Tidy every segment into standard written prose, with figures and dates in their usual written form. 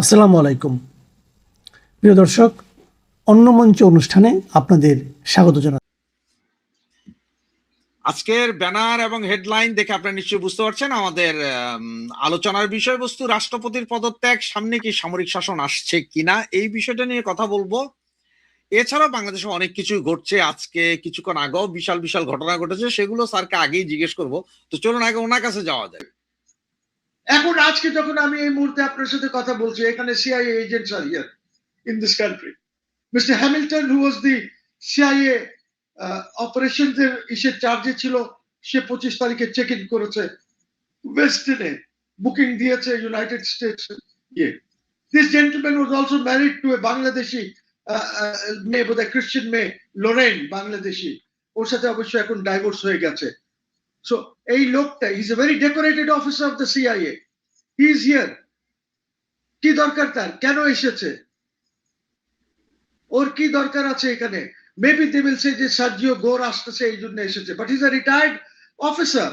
আসসালামু আলাইকুম প্রিয় দর্শক, অন্য মঞ্চ অনুষ্ঠানে আপনাদের স্বাগত জানাই। আজকের ব্যানার এবং হেডলাইন দেখে আপনারা নিশ্চয়ই বুঝতে পারছেন আমাদের আলোচনার বিষয়বস্তু রাষ্ট্রপতির পদত্যাগ, সামনে কি সামরিক শাসন আসছে কিনা এই বিষয়টা নিয়ে কথা বলবো। এছাড়াও বাংলাদেশে অনেক কিছু ঘটছে, আজকে কিছুক্ষণ আগেও বিশাল বিশাল ঘটনা ঘটেছে, সেগুলো স্যারকে আগেই জিজ্ঞেস করব। তো চলুন আগে ওনার কাছে যাওয়া যায়। এখন আজকে যখন আমি এই মুহূর্তে আপনার সাথে কথা বলছি, এখানে সিআইএ এজেন্টস আর here in this country. Mister Hamilton, who was the CIA operations এর চার্জে ছিল, সে 25 তারিখে চেক ইন করেছে ওয়েস্টিনে, বুকিং দিয়েছে United States. This gentleman was also married to a Bangladeshi মেয়ে, বোধহয় খ্রিস্টান মেয়ে, লোরেন, বাংলাদেশি। ওর সাথে অবশ্য এখন ডাইভোর্স হয়ে গেছে। সো এই লোকটা is a very decorated officer of the CIA. He is here. কি দরকার তার? কেন এসেছে? ওর কি দরকার আছে এখানে? মেবি দে উইল সে যে সার্জিও গোর আসতেছে এই জন্য এসেছে, but he is a retired officer.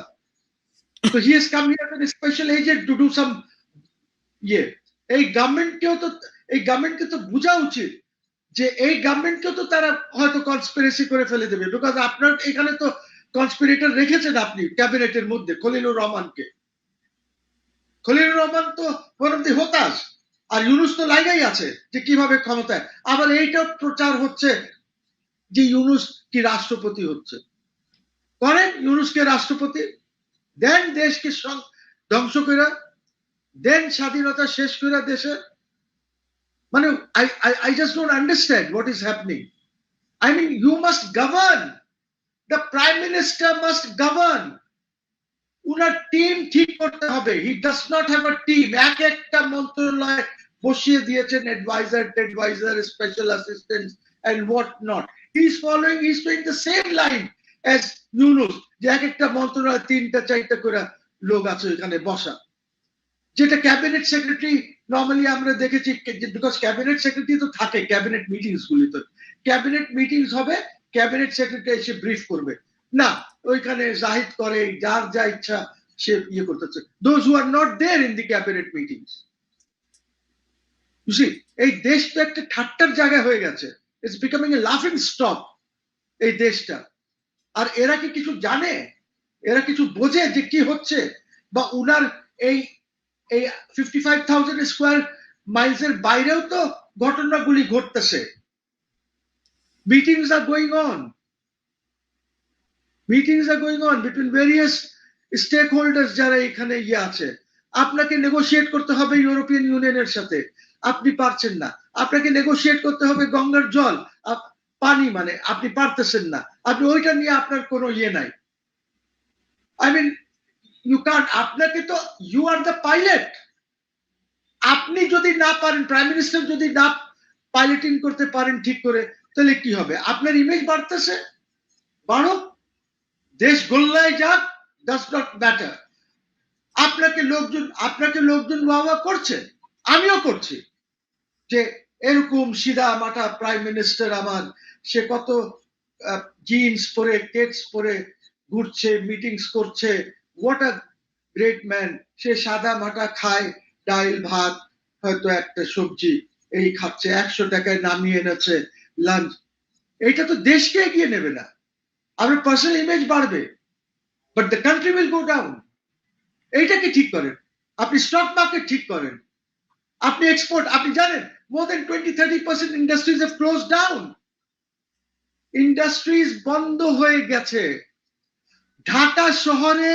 So he has come here as a special agent to do some ইয়ে। এই গভর্নমেন্টকে তো বোঝা উচিত যে এই গভর্নমেন্টকেও তো তারা হয়তো কনস্পিরেসি করে ফেলে দেবে, বিকজ আপনার এখানে তো কনস্পিরেটর রেখেছেন আপনি ক্যাবিনেটের মধ্যে খলিলুর রহমানকে। খলিলুর রহমান তো বরং হতাশ, আর ইউনুস তো লাগাই আছে যে কিভাবে ক্ষমতায়। আবার এইটা প্রচার হচ্ছে যে ইউনুস কি রাষ্ট্রপতি হচ্ছে। করেন ইউনুসকে রাষ্ট্রপতি, দেন দেশকে ধ্বংস করে, দেন স্বাধীনতা শেষ করে দেশে। মানে I just don't understand what is happening. I mean, you must govern. The prime minister must govern. উনার টিম ঠিক করতে হবে। He does not have a team. এক একটা মন্ত্রণালয় বসিয়ে দিয়েছেন adviser, special assistant and what not. He is following, he is doing the same line as Yunus, যে এক একটা মন্ত্রণালয় 3টা 4টা করে লোক আছে এখানে বসা। যেটা ক্যাবিনেট সেক্রেটারি নর্মালি আমরা দেখেছি, বিকজ ক্যাবিনেট সেক্রেটারি তো থাকে ক্যাবিনেট মিটিংস গুলিতে। ক্যাবিনেট মিটিংস হবে, ক্যাবিনেট সেক্রেটারি এসে ব্রিফ করবে না, ওইখানে জাহিদ করে, যার যা ইচ্ছা সে ইয়ে করতেছে। Those who are not there in the cabinet meetings. You see, এই দেশ তো একটা ঠাট্টার জায়গা হয়ে গেছে। ইটস বিকামিং এ লাফিং স্টক এই দেশটা। আর এরা কি কিছু জানে? এরা কিছু বোঝে যে কি হচ্ছে? বা উনার এই 55,000 স্কোয়ার মাইলস এর বাইরেও তো ঘটনাগুলি ঘটতেছে। Meetings are going on, between various stake holders যারা এখানে ইয়ে আছে। আপনাকে নেগোশিয়েট করতে হবে ইউরোপিয়ান ইউনিয়নের সাথে, আপনি পারছেন না। আপনাকে নেগোশিয়েট করতে হবে গঙ্গার জল, পানি, মানে আপনি পারতেছেন না। আপনি ওইটা নিয়ে আপনার কোনো ইয়ে নাই। I mean, you can't. আপনাকে তো, ইউ আর দ্য পাইলট। আপনি যদি না পারেন, প্রাইম মিনিস্টার যদি না পাইলটিং করতে পারেন ঠিক করে, তাহলে কি হবে? আপনার ইমেজ বাড়তেছে, বাড়ো, দেশ গোল্লায় যাক, ডাজ নট ম্যাটার। আপনাকে লোকজন বাবা করছে, আমিও করছি, যে এরকম সিধা মাথা প্রাইম মিনিস্টার আমার, সে কত জিন্স পরে, কেটস পরে ঘুরছে, মিটিংস করছে, হোয়াট আ গ্রেট ম্যান। সে সাদা মাটা খায়, ডাল ভাত, হয়তো একটা সবজি এই খাচ্ছে, 100 টাকায় নামিয়ে এনেছে লাঞ্চ। এটা তো দেশকে এগিয়ে নেবে না। আপনার পার্সোনাল ইমেজ বাড়বে, but the country will go down. এইটাকে ঠিক করেন। আপনি স্টক মার্কেট ঠিক করেন, আপনি এক্সপোর্ট, আপনি জানেন more than 20-30% industries have closed down. Industries বন্ধ হয়ে গেছে। ঢাকা শহরে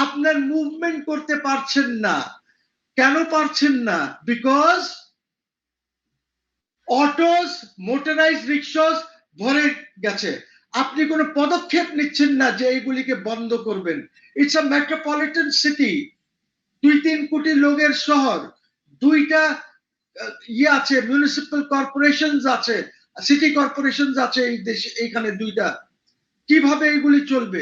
আপনার মুভমেন্ট করতে পারছেন না। কেন পারছেন না? বিকজ অটোস, মোটরাইজড রিক্সাস ভরে গেছে। আপনি কোনো পদক্ষেপ নিচ্ছেন না যে এইগুলিকে বন্ধ করবেন। ইটস আ মেট্রোপলিটন সিটি, 2-3 কোটি লোকের শহর, 2টা ইয়ে আছে, মিউনিসিপাল কর্পোরেশনস আছে, সিটি কর্পোরেশনস আছে এই দেশে, এইখানে 2টা। কিভাবে এইগুলি চলবে?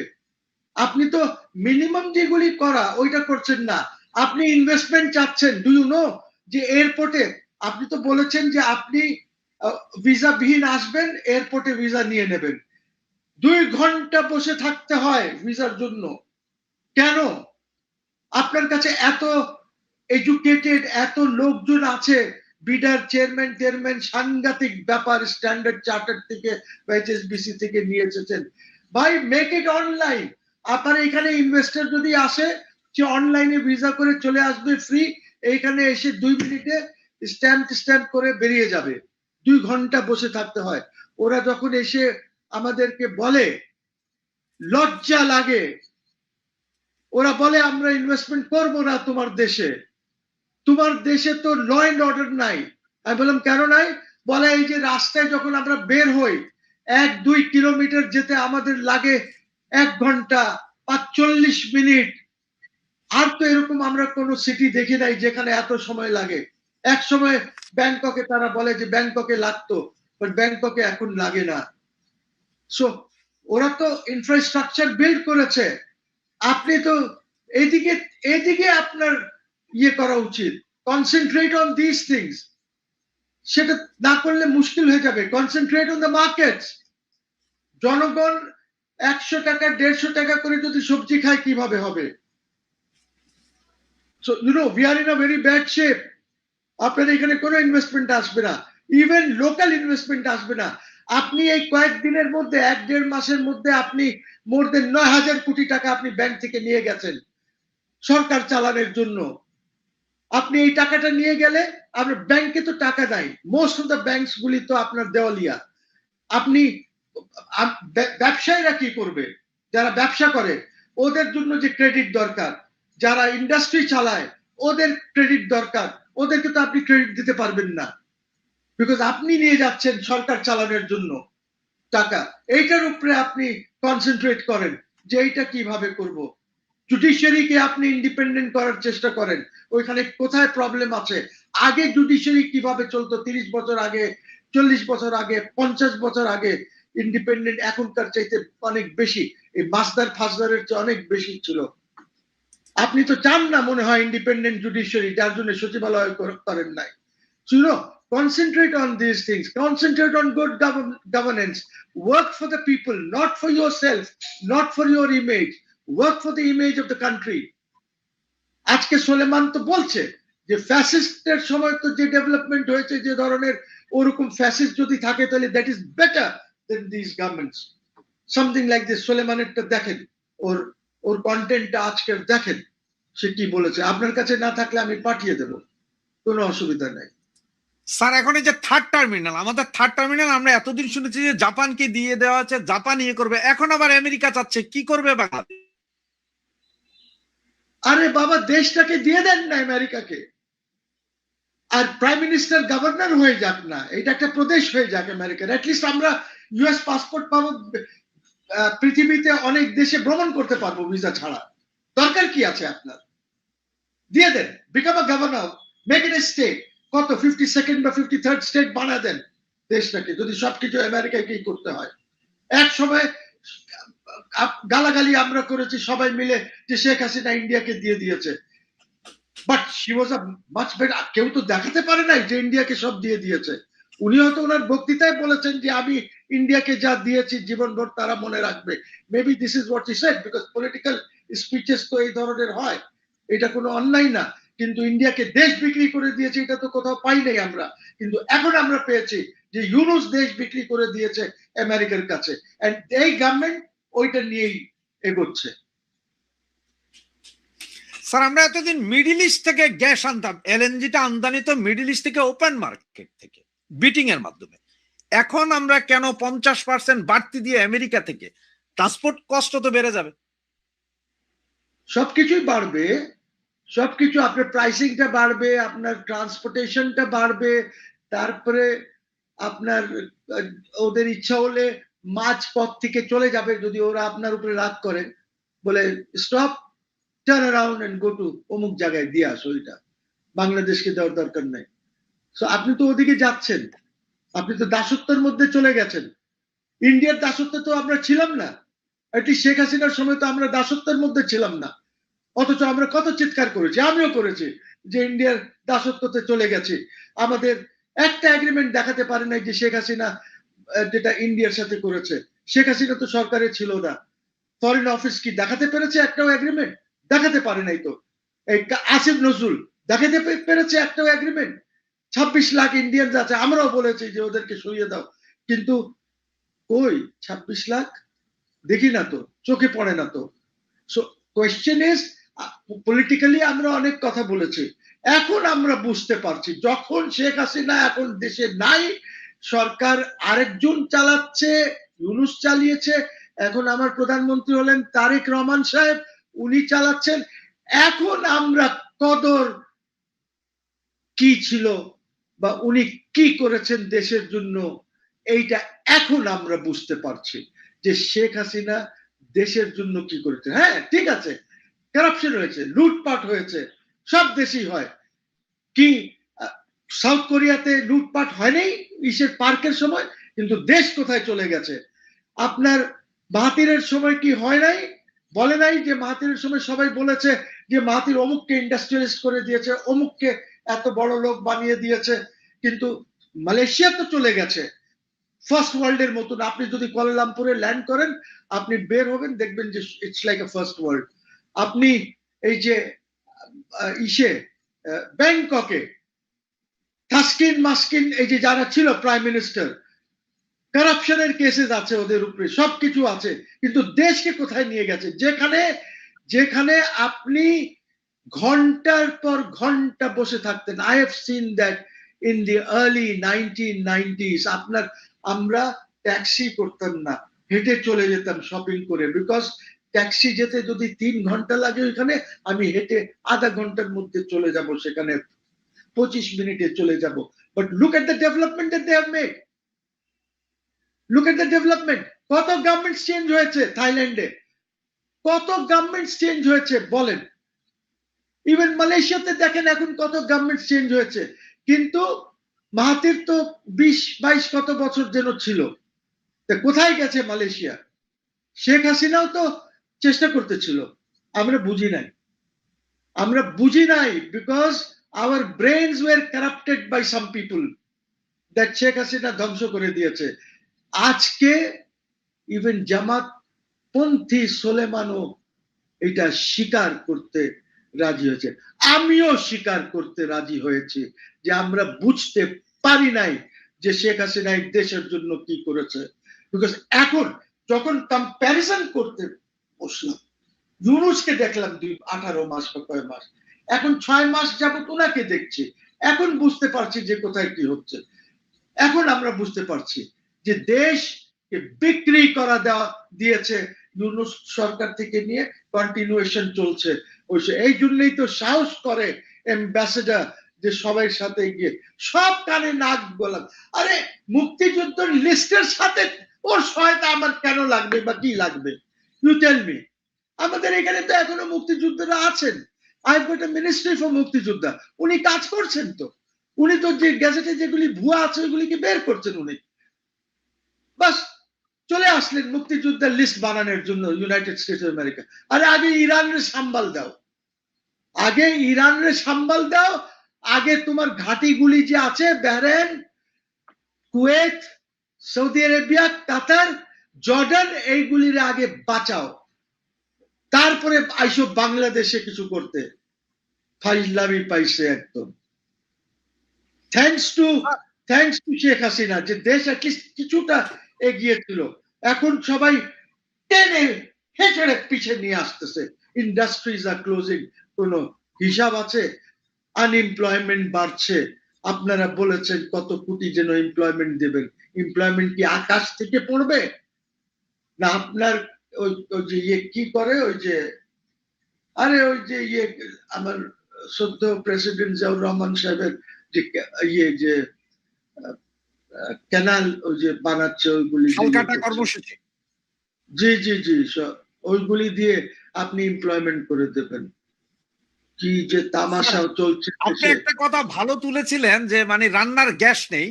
আপনি তো মিনিমাম যেগুলি করা ওইটা করছেন না। আপনি ইনভেস্টমেন্ট চাচ্ছেন, ডু ইউ নো যে এয়ারপোর্টে আপনি তো বলেছেন যে আপনি ভিসা বিহীন আসবেন, এয়ারপোর্টে ভিসা নিয়ে নেবেন। 2 ঘন্টা বসে থাকতে হয় ভিসার জন্য। কেন? আপনার কাছে এত এডুকেটেড এত লোকজন আছে, বিডার চেয়ারম্যান সাংঘাতিক ব্যাপার, স্ট্যান্ডার্ড চার্টার থেকে এইচএসবিসি থেকে নিয়ে এসেছেন। ভাই মেক ইট অনলাইন। আপনার এখানে ইনভেস্টর যদি আসে, সে অনলাইনে ভিসা করে চলে আসবে ফ্রি, এইখানে এসে 2 মিনিটে স্ট্যাম্প করে বেরিয়ে যাবে। 2 ঘন্টা বসে থাকতে হয়। ওরা যখন এসে আমাদেরকে বলে, লজ্জা লাগে। ওরা বলে আমরা ইনভেস্টমেন্ট করব না তোমার দেশে, তোমার দেশে তো ল এন্ড অর্ডার নাই। আমি বললাম কেন নাই? বলে এই যে রাস্তায় যখন আমরা বের হই, 1-2 কিলোমিটার যেতে আমাদের লাগে 1 ঘন্টা 45 মিনিট। আর তো এরকম আমরা কোনো সিটি দেখি নাই যেখানে এত সময় লাগে। এক সময় ব্যাংককে তারা বলে যে ব্যাংককে লাগতো, বাট ব্যাংককে এখন লাগে না। সো ওরা তো ইনফ্রাস্ট্রাকচার বিল্ড করেছে, আপনি তো এদিকে আপনার ইয়ে করা উচিত, কনসেন্ট্রেট অন দিস থিংস। সেটা না করলে মুশকিল হয়ে যাবে। Concentrate on the markets. জনগণ 100 টাকা 150 টাকা করে যদি সবজি খায় কিভাবে হবে? So we are in a very bad shape. আপনার এখানে কোনো ইনভেস্টমেন্ট আসবে না, ইভেন লোকাল ইনভেস্টমেন্ট আসবে না। আপনি এই কয়েকদিনের মধ্যে 1-1.5 মাসের মধ্যে আপনি মোর দেন 9,000 কোটি টাকা আপনি ব্যাংক থেকে নিয়ে গেছেন সরকার চালানোর জন্য। আপনি এই টাকাটা নিয়ে গেলে আপনার ব্যাংকে তো টাকা নাই, মোস্ট অফ দ্য ব্যাংকস গুলি তো আপনার দেওয়ালিয়া। আপনি ব্যবসায়ীরা কি করবে? যারা ব্যবসা করে ওদের জন্য যে ক্রেডিট দরকার, যারা ইন্ডাস্ট্রি চালায় ওদের ক্রেডিট দরকার, ওদেরকে তো আপনি ক্রেডিট দিতে পারবেন না, বিকজ আপনি নিয়ে যাচ্ছেন সরকার চালানোর জন্য টাকা। এইটার উপরে আপনি কনসেন্ট্রেট করেন যে এইটা কিভাবে করব। জুডিশিয়ারিকে আপনি ইন্ডিপেন্ডেন্ট করার চেষ্টা করেন, ওইখানে কোথায় প্রবলেম আছে। আগে জুডিশিয়ারি কিভাবে চলতো 30 বছর আগে, 40 বছর আগে, 50 বছর আগে ইন্ডিপেন্ডেন্ট এখনকার চাইতে অনেক বেশি, এই মাসদার ফাসদারের চেয়ে অনেক বেশি ছিল। আপনি তো চান না মনে হয় ইন্ডিপেন্ডেন্ট জুডিশিয়ারি, যার জন্য সচিবালয় করেন নাই। Concentrate on these things, concentrate on good governance, work for the people, not for yourself, not for your image, work for the image of the country. আজকে সোলেমান তো বলছে যে ফ্যাসিস্টের সময় তো যে ডেভেলপমেন্ট হয়েছে, যে ধরনের, ওরকম ফ্যাসিস্ট যদি থাকে তাহলে that is better then this governments. Something like this. সোলেমানেরটা দেখেন, ওর কন্টেন্টটা আজকের দেখেন, সে কি বলেছে। আপনার কাছে না থাকলে আমি পাঠিয়ে দেব, কোনো অসুবিধা নাই। স্যার এখন এই যে থার্ড টার্মিনাল, আমাদের থার্ড টার্মিনাল আমরা এতদিন শুনেছি যে জাপানকে দিয়ে দেওয়া আছে, জাপান ইয়ে করবে, এখন আবার আমেরিকা চাচ্ছে, কি করবে বাংলাদেশ? আরে বাবা, দেশটাকে দিয়ে দেন না আমেরিকাকে, আর প্রাইম মিনিস্টার গভর্নর হয়ে যাক না, এটা একটা প্রদেশ হয়ে যাক আমেরিকার। অ্যাটলিস্ট আমরা ইউএস পাসপোর্ট পাবো, পৃথিবীতে অনেক দেশে ভ্রমণ করতে পারবো ভিসা ছাড়া। দরকার কি আছে আপনার? দিয়ে দেন, become a governor, make it a state. কত 52nd বা 53rd স্টেট বানা দেন দেশটাকে, যদি সবকিছু আমেরিকাকেই করতে হয়। এক সময় গালাগালি আমরা করেছি সবাই মিলে যে শেখ হাসিনা ইন্ডিয়াকে দিয়ে দিয়েছে, but she was a much better. কেউ তো দেখাতে পারে নাই যে ইন্ডিয়াকে সব দিয়ে দিয়েছে। উনি হয়তো ওনার বক্তৃতায় বলেছেন যে আমি ইন্ডিয়াকে যা দিয়েছি জীবনভর তারা মনে রাখবে। Maybe this is what he said, because political speeches তো এই ধরনের হয়, এটা কোনো অন্যায় না। কিন্তু ইন্ডিয়াকে দেশ বিক্রি করে দিয়েছে এটা তো কোথাও পাই নাই আমরা, কিন্তু এখন আমরা পেয়েছি যে ইউনুস দেশ বিক্রি করে দিয়েছে আমেরিকার কাছে, এন্ড এই গভর্নমেন্ট ওইটা নিয়েই এগোচ্ছে। স্যার আমরা এতদিন মিডিল ইস্ট থেকে গ্যাস আনতাম, এলএনজিটা আমদানি তো মিডিল ইস্ট থেকে, ওপেন মার্কেট থেকে বিটিং এর মাধ্যমে। এখন আমরা কেন 50% বাড়তি দিয়ে আমেরিকা থেকে? ট্রান্সপোর্ট কষ্ট তো বেড়ে যাবে। সবকিছুই বাড়বে, সবকিছু, আপনার প্রাইসিংটা বাড়বে, আপনার ট্রান্সপোর্টেশনটা বাড়বে, তারপরে আপনার ওদের ইচ্ছা হলে মাঝ পথ থেকে চলে যাবে যদি ওরা আপনার উপরে রাগ করে, বলে stop, turn around and go to অমুক জায়গায় দিয়ে আসো, ওইটা বাংলাদেশকে দেওয়ার দরকার নাই। সো আপনি তো ওদিকে যাচ্ছেন, আপনি তো দাসত্বের মধ্যে চলে গেছেন। ইন্ডিয়ার দাসত্বে তো আমরা ছিলাম না, এটলিস্ট শেখ হাসিনার সময় তো আমরা দাসত্বের মধ্যে ছিলাম না। অথচ আমরা কত চিৎকার করেছি, আমিও করেছি যে ইন্ডিয়ার দাসত্বতে চলে গেছি। আমাদের একটা এগ্রিমেন্ট দেখাতে পারে নাই যে শেখ হাসিনা যেটা ইন্ডিয়ার সাথে করেছে। শেখ হাসিনা তো সরকারে ছিল না, ফরেন অফিস কি দেখাতে পেরেছে একটাও এগ্রিমেন্ট? দেখাতে পারে নাই তো। এই আসিফ নজরুল দেখাতে পেরেছে একটাও এগ্রিমেন্ট? 26 লাখ ইন্ডিয়ানস আছে, আমরাও বলেছি যে ওদেরকে সরিয়ে দাও, কিন্তু কই 26 লাখ দেখি না তো, চোখে পড়ে না তো। সো কোয়েশ্চেন ইজ, পলিটিক্যালি আমরা অনেক কথা বলেছি, এখন আমরা বুঝতে পারছি যখন শেখ হাসিনা এখন দেশে নাই, সরকার আরেকজন চালাচ্ছে, ইউনূস চালিয়েছে, এখন আমার প্রধানমন্ত্রী হলেন তারেক রহমান সাহেব, উনি চালাচ্ছেন, এখন আমরা কদর কি ছিল বা উনি কি করেছেন দেশের জন্য, এইটা এখন আমরা বুঝতে পারছি যে শেখ হাসিনা দেশের জন্য কি করেছে। হ্যাঁ ঠিক আছে, কারাপশন হয়েছে, লুটপাট হয়েছে, সব দেশেই হয়। কি সাউথ কোরিয়াতে লুটপাট হয়নি ইসের পার্কের সময়, কিন্তু দেশ কোথায় চলে গেছে? আপনার মাহাতিরের সময় কি হয় নাই? বলে নাই যে মাহাতিরের সময় সবাই বলেছে যে মাহাতির অমুককে ইন্ডাস্ট্রিয়ালিস্ট করে দিয়েছে, অমুককে এত বড় লোক বানিয়ে দিয়েছে, কিন্তু মালয়েশিয়া তো চলে গেছে ফার্স্ট ওয়ার্ল্ডের মতন। আপনি যদি কুয়ালালামপুরে ল্যান্ড করেন, আপনি বের হবেন দেখবেন যে it's like a first world. আপনি এই যে ইসে ব্যাংককে তাসকিন মাসকিন এই যে যারা ছিল প্রাইম মিনিস্টার, কারাপশনের কেসেস আছে ওদের উপরে, সবকিছু আছে, কিন্তু দেশকে কোথায় নিয়ে গেছে? যেখানে যেখানে আপনি ঘন্টার পর ঘন্টা বসে থাকতেন। I have seen that in the early 1990s। আমরা ট্যাক্সি করতাম না, হেঁটে চলে যেতাম শপিং করে, বিকজ ট্যাক্সি যেতে যদি 3 ঘন্টা লাগে ওইখানে, আমি হেঁটে আধা ঘন্টার মধ্যে চলে যাব সেখানে, 25 মিনিটে চলে যাব। But look at the development that they have made, look at the development. কত গভর্নমেন্ট চেঞ্জ হয়েছে থাইল্যান্ডে, কত গভর্নমেন্ট চেঞ্জ হয়েছে বলেন। ইভেন মালয়েশিয়াতে দেখেন এখন কত গভর্নমেন্ট চেঞ্জ হয়েছে, কিন্তু মাহাতির তো 20-22 কত বছর যেন ছিল, কোথায় গেছে মালয়েশিয়া? শেখ হাসিনাও তো চেষ্টা করতেছিল, আমরা বুঝি নাই, আমরা বুঝি নাই, because our brains were corrupted by some people that Sheikh Hasina ধ্বংস করে দিয়েছে। আজকে ইভেন জামাত পন্থী সোলেমানও এটা স্বীকার করতে রাজি হয়েছে, আমিও স্বীকার করতে রাজি হয়েছি যে আমরা বুঝতে পারি নাই যে শেখ হাসিনা দেশের জন্য কি করেছে। বিকজ এখন যখন কম্প্যারিজন করতে বসলাম, ইউনূসকে দেখলাম 18 মাস বা কয় মাস, এখন 6 মাস যাবত ওনাকে দেখছি, এখন বুঝতে পারছি যে কোথায় কি হচ্ছে। এখন আমরা বুঝতে পারছি যে দেশকে বিক্রি করা দিয়েছে ইউনূস সরকার থেকে নিয়ে, কন্টিনিউয়েশন চলছে। এই জন্যই তো সাহস করে অ্যাম্বাসেডর যে সবাই সাথে গিয়ে সব কানে নাক গলাম। আরে মুক্তিযুদ্ধের লিস্টের সাথে ওর সহায়তা আমার কেন লাগবে বা কি লাগবে? You tell me. আমাদের এখানে তো এখনো মুক্তিযোদ্ধারা আছেন, I got a ministry for মুক্তিযোদ্ধা, উনি কাজ করছেন তো, উনি তো যে গ্যাজেটে যেগুলি ভুয়া আছে ওইগুলিকে বের করছেন উনি। বাস চলে আসলেন মুক্তিযোদ্ধার লিস্ট বানানোর জন্য ইউনাইটেড স্টেটস অফ আমেরিকা। আরে আগে ইরানের সাম্বাল দাও, আগে ইরানের সাম্বাল দাও, আগে তোমার ঘাটিগুলি যে আছে বাহরাইন, কুয়েত, সৌদি আরবিয়া, কাতার, জর্ডান, এইগুলির আগে বাঁচাও, তারপরে আইসো বাংলাদেশে কিছু করতে। ফাইজলামি পাইছে একদম। থ্যাংকস টু শেখ হাসিনা যে দেশ কিছুটা এগিয়েছিল, এখন সবাই টেনে হেঁচড়ে পিছে নিয়ে আসতেছে। ইন্ডাস্ট্রিজ আর ক্লোজিং, কোন হিসাব আছে? আনএমপ্লয়মেন্ট বাড়ছে, আপনারা বলেছেন কত কোটি যেন এমপ্লয়মেন্ট দেবেন, এমপ্লয়মেন্ট কি আকাশ থেকে পড়বে? না আপনার ওই যে ইয়ে কি করে, ওই যে আরে ওই যে ইয়ে আমার সদ্য প্রেসিডেন্ট জিয়াউর রহমান সাহেবের যে ইয়ে যে ক্যানাল ওই যে বানাচ্ছে ওইগুলি কর্মসূচি, জি জি জি, ওইগুলি দিয়ে আপনি এমপ্লয়মেন্ট করে দেবেন। কি যে তামাশা চলছে। আপনি একটা কথা ভালো তুলেছিলেন যে মানে রান্নার গ্যাস নেই,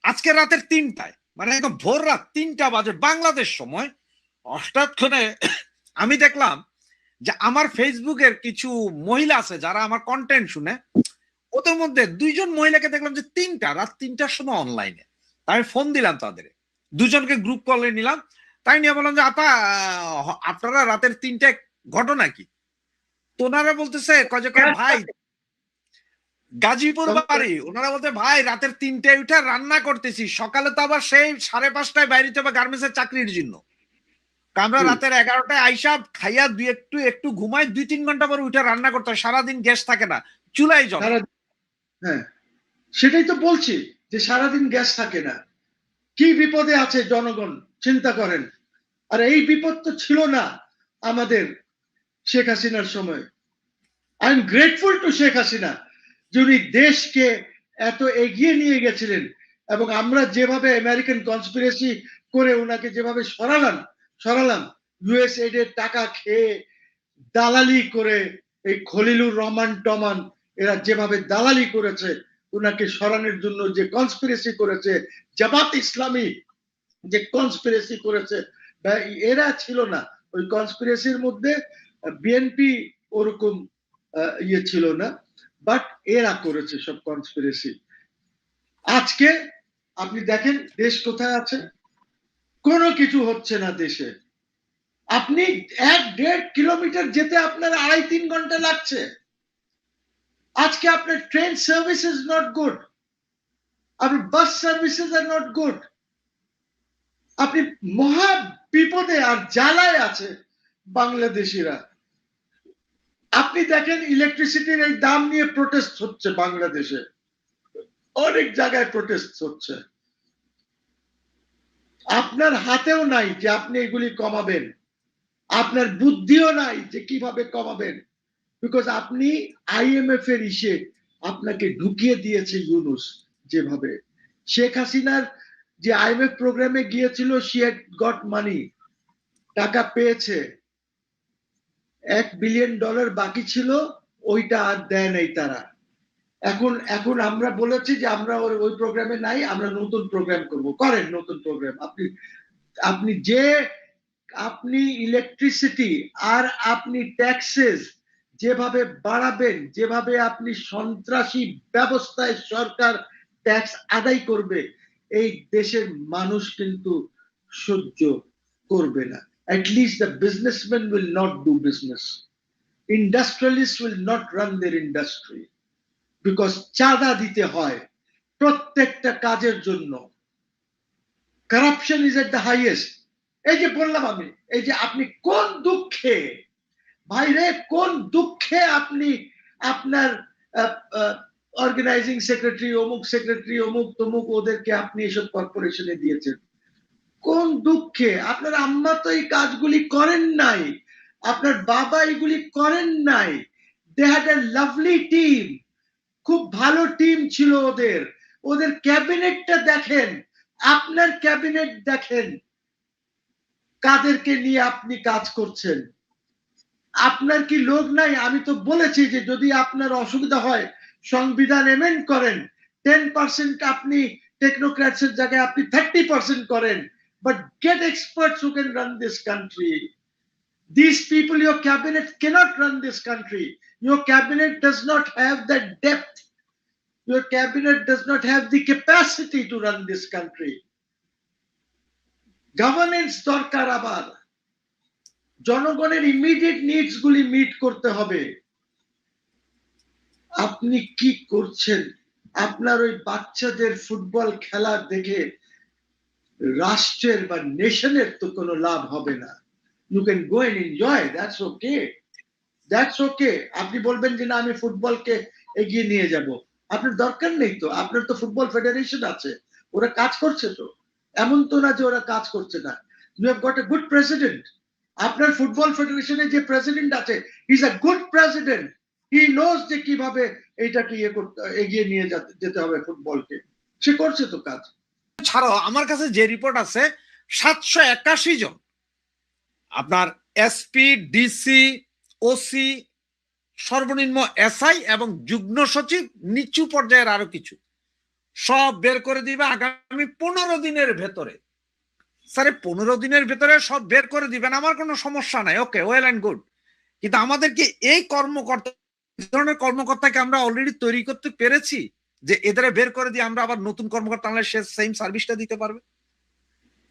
আজকে রাতের 3টায়, মানে একদম ভোর রাত 3টা বাজে বাংলাদেশ সময়, হঠাৎ করে আমি দেখলাম যে আমার ফেসবুকের কিছু মহিলা আছে যারা আমার কন্টেন্ট শুনে, ওদের মধ্যে 2জন মহিলাকে দেখলাম যে রাত 3টার সময় অনলাইনে। আমি ফোন দিলাম তাদের, 2জনকে গ্রুপ কলে নিলাম, তাই নিয়ে বললাম যে আপা আপনারা রাতের 3টায় ঘটনা কি? তোনারা বলতেছে ভাই গাজীপুর বাড়ি। ওনারা বলতে ভাই রাতের 3টায় উঠে রান্না করতেছি, সকালে তো আবার সেই 5:30টায় বাইরে যাবে গার্মেন্টসের চাকরির জন্য। আমরা রাতের 11টায় আইসা খাইয়া একটু ঘুমাই, 2-3 ঘন্টা পর উঠে রান্না করতে হয়। সারাদিন গ্যাস থাকে না, চুলাই জ্বলে। হ্যাঁ, সেটাই তো বলছি যে সারাদিন গ্যাস থাকে না, কি বিপদে আছে জনগণ চিন্তা করেন। আর এই বিপদ তো ছিল না আমাদের শেখ হাসিনার সময়। I am grateful to Sheikh Hasina, যিনি দেশকে এত এগিয়ে নিয়ে গেছিলেন, এবং আমরা যেভাবে আমেরিকান কনস্পিরেসি করে ওনাকে যেভাবে সরালাম, ইউএস এর টাকা খেয়ে দালালি করে, এই খলিলুর রহমান টমান এরা যেভাবে দালালি করেছে ওনাকে সরানোর জন্য, যে কনস্পিরেসি করেছে, জামাত ইসলামী যে কনস্পিরেসি করেছে, এরা ছিল না ওই কনস্পিরেসির মধ্যে। বিএনপি ওরকম ইয়ে ছিল না, বাট এরা করেছে সব কনস্পিরেসি। আজকে আপনি দেখেন দেশ কোথায় আছে, কোনো কিছু হচ্ছে না দেশে। আপনি 1-1.5 কিলোমিটার যেতে আপনার 2.5-3 ঘন্টা লাগছে। আজকে আপনার train service is not good, আপনার বাস সার্ভিসেস আর নট গুড। আপনি মহা বিপদে আর জ্বালায় আছে বাংলাদেশিরা। আপনি দেখেন ইলেকট্রিসিটির এই দাম নিয়ে প্রোটেস্ট হচ্ছে বাংলাদেশে, অনেক জায়গায় প্রোটেস্ট হচ্ছে। আপনার হাতেও নাই যে আপনি এগুলি কমাবেন, আপনার বুদ্ধিও নাই যে কিভাবে কমাবেন, বিকজ আপনি আইএমএফ এর ইসে আপনাকে ঢুকিয়ে দিয়েছে ইউনুস। যেভাবে শেখ হাসিনার যে আইএমএফ প্রোগ্রামে গিয়েছিল, শি হ্যাড গট মানি, টাকা পেয়েছে, $1 বিলিয়ন বাকি ছিল, ওইটা আর দেয় নাই তারা। এখন আমরা বলেছি যে আমরা ওই প্রোগ্রামে নাই, আমরা নতুন প্রোগ্রাম করব। করেন নতুন প্রোগ্রাম। আপনি ইলেকট্রিসিটি আর আপনি ট্যাক্সেস যেভাবে বাড়াবেন, যেভাবে আপনি সন্ত্রাসী ব্যবস্থায় সরকার ট্যাক্স আদায় করবে, এই দেশের মানুষ কিন্তু সহ্য করবে না। At least the businessmen will not do business. Industrialists will not run their industry. Because চাঁদা দিতে হয় প্রত্যেকটা কাজের জন্য। Corruption is at the highest. এই যে বললাম আমি, এই যে আপনি কোন দুঃখে ভাইরে, কোন দুঃখে আপনি আপনার অর্গানাইজিং সেক্রেটারি, অমুক সেক্রেটারি, অমুক তমুক, ওদেরকে আপনি এসব কর্পোরেশনে দিয়েছেন, কোন দুঃখে? আপনার আম্মা তো এই কাজগুলি করেন নাই, আপনার বাবা এগুলি করেন নাই। They had a lovely team, খুব ভালো টিম ছিল ওদের। ওদের ক্যাবিনেটটা দেখেন, আপনার ক্যাবিনেট দেখেন, কাদেরকে নিয়ে আপনি কাজ করছেন। আপনার কি লোক নাই? আমি তো বলেছি যে যদি আপনার অসুবিধা হয় সংবিধান এমেন্ড করেন, 10% আপনি টেকনোক্র্যাটসের জায়গায় আপনি 30% করেন, but get experts who can run this country. These people, your cabinet cannot run this country. Your cabinet does not have that depth. Your cabinet does not have the capacity to run this country. Governance দরকার, আবার জনগণের immediate needs গুলি meet করতে হবে। আপনি কি করছেন? আপনার ওই বাচ্চাদের ফুটবল খেলা দেখে রাষ্ট্রের বা নেশনের তো কোনো লাভ হবে না। You can go and enjoy, that's okay, that's okay. আপনি বলবেন যে না আমি ফুটবলকে এগিয়ে নিয়ে যাব, আপনার দরকার নেই তো। আপনার তো ফুটবল ফেডারেশন আছে, ওরা কাজ করছে তো, এমন তো না যে ওরা কাজ করছে না। You have got a good president. আপনার ফুটবল ফেডারেশনে যে প্রেসিডেন্ট আছে, he is a good president. He knows যে কিভাবে এইটাকে এগিয়ে নিয়ে যেতে হবে ফুটবলকে, সে করছে তো কাজ। ছাড়াও আমার কাছে যে রিপোর্ট আছে, 781 জন আপনার এসপি, ডিসি, ওসি, সর্বনিম্ন এসআই এবং যুগ্ম সচিব, নিচু পর্যায়ের আরো কিছু, সব বের করে দিবে আগামী 15 দিনের ভেতরে। স্যার 15 দিনের ভেতরে সব বের করে দিবেন, আমার কোনো সমস্যা নাই, ওকে, ওয়েল এন্ড গুড। কিন্তু আমাদেরকে এই ধরনের কর্মকর্তাকে আমরা অলরেডি তৈরি করতে পেরেছি যে এদের বের করে দিয়ে আমরা আবার নতুন কর্মকর্তা আনলে সে সেম সার্ভিসটা দিতে পারবে?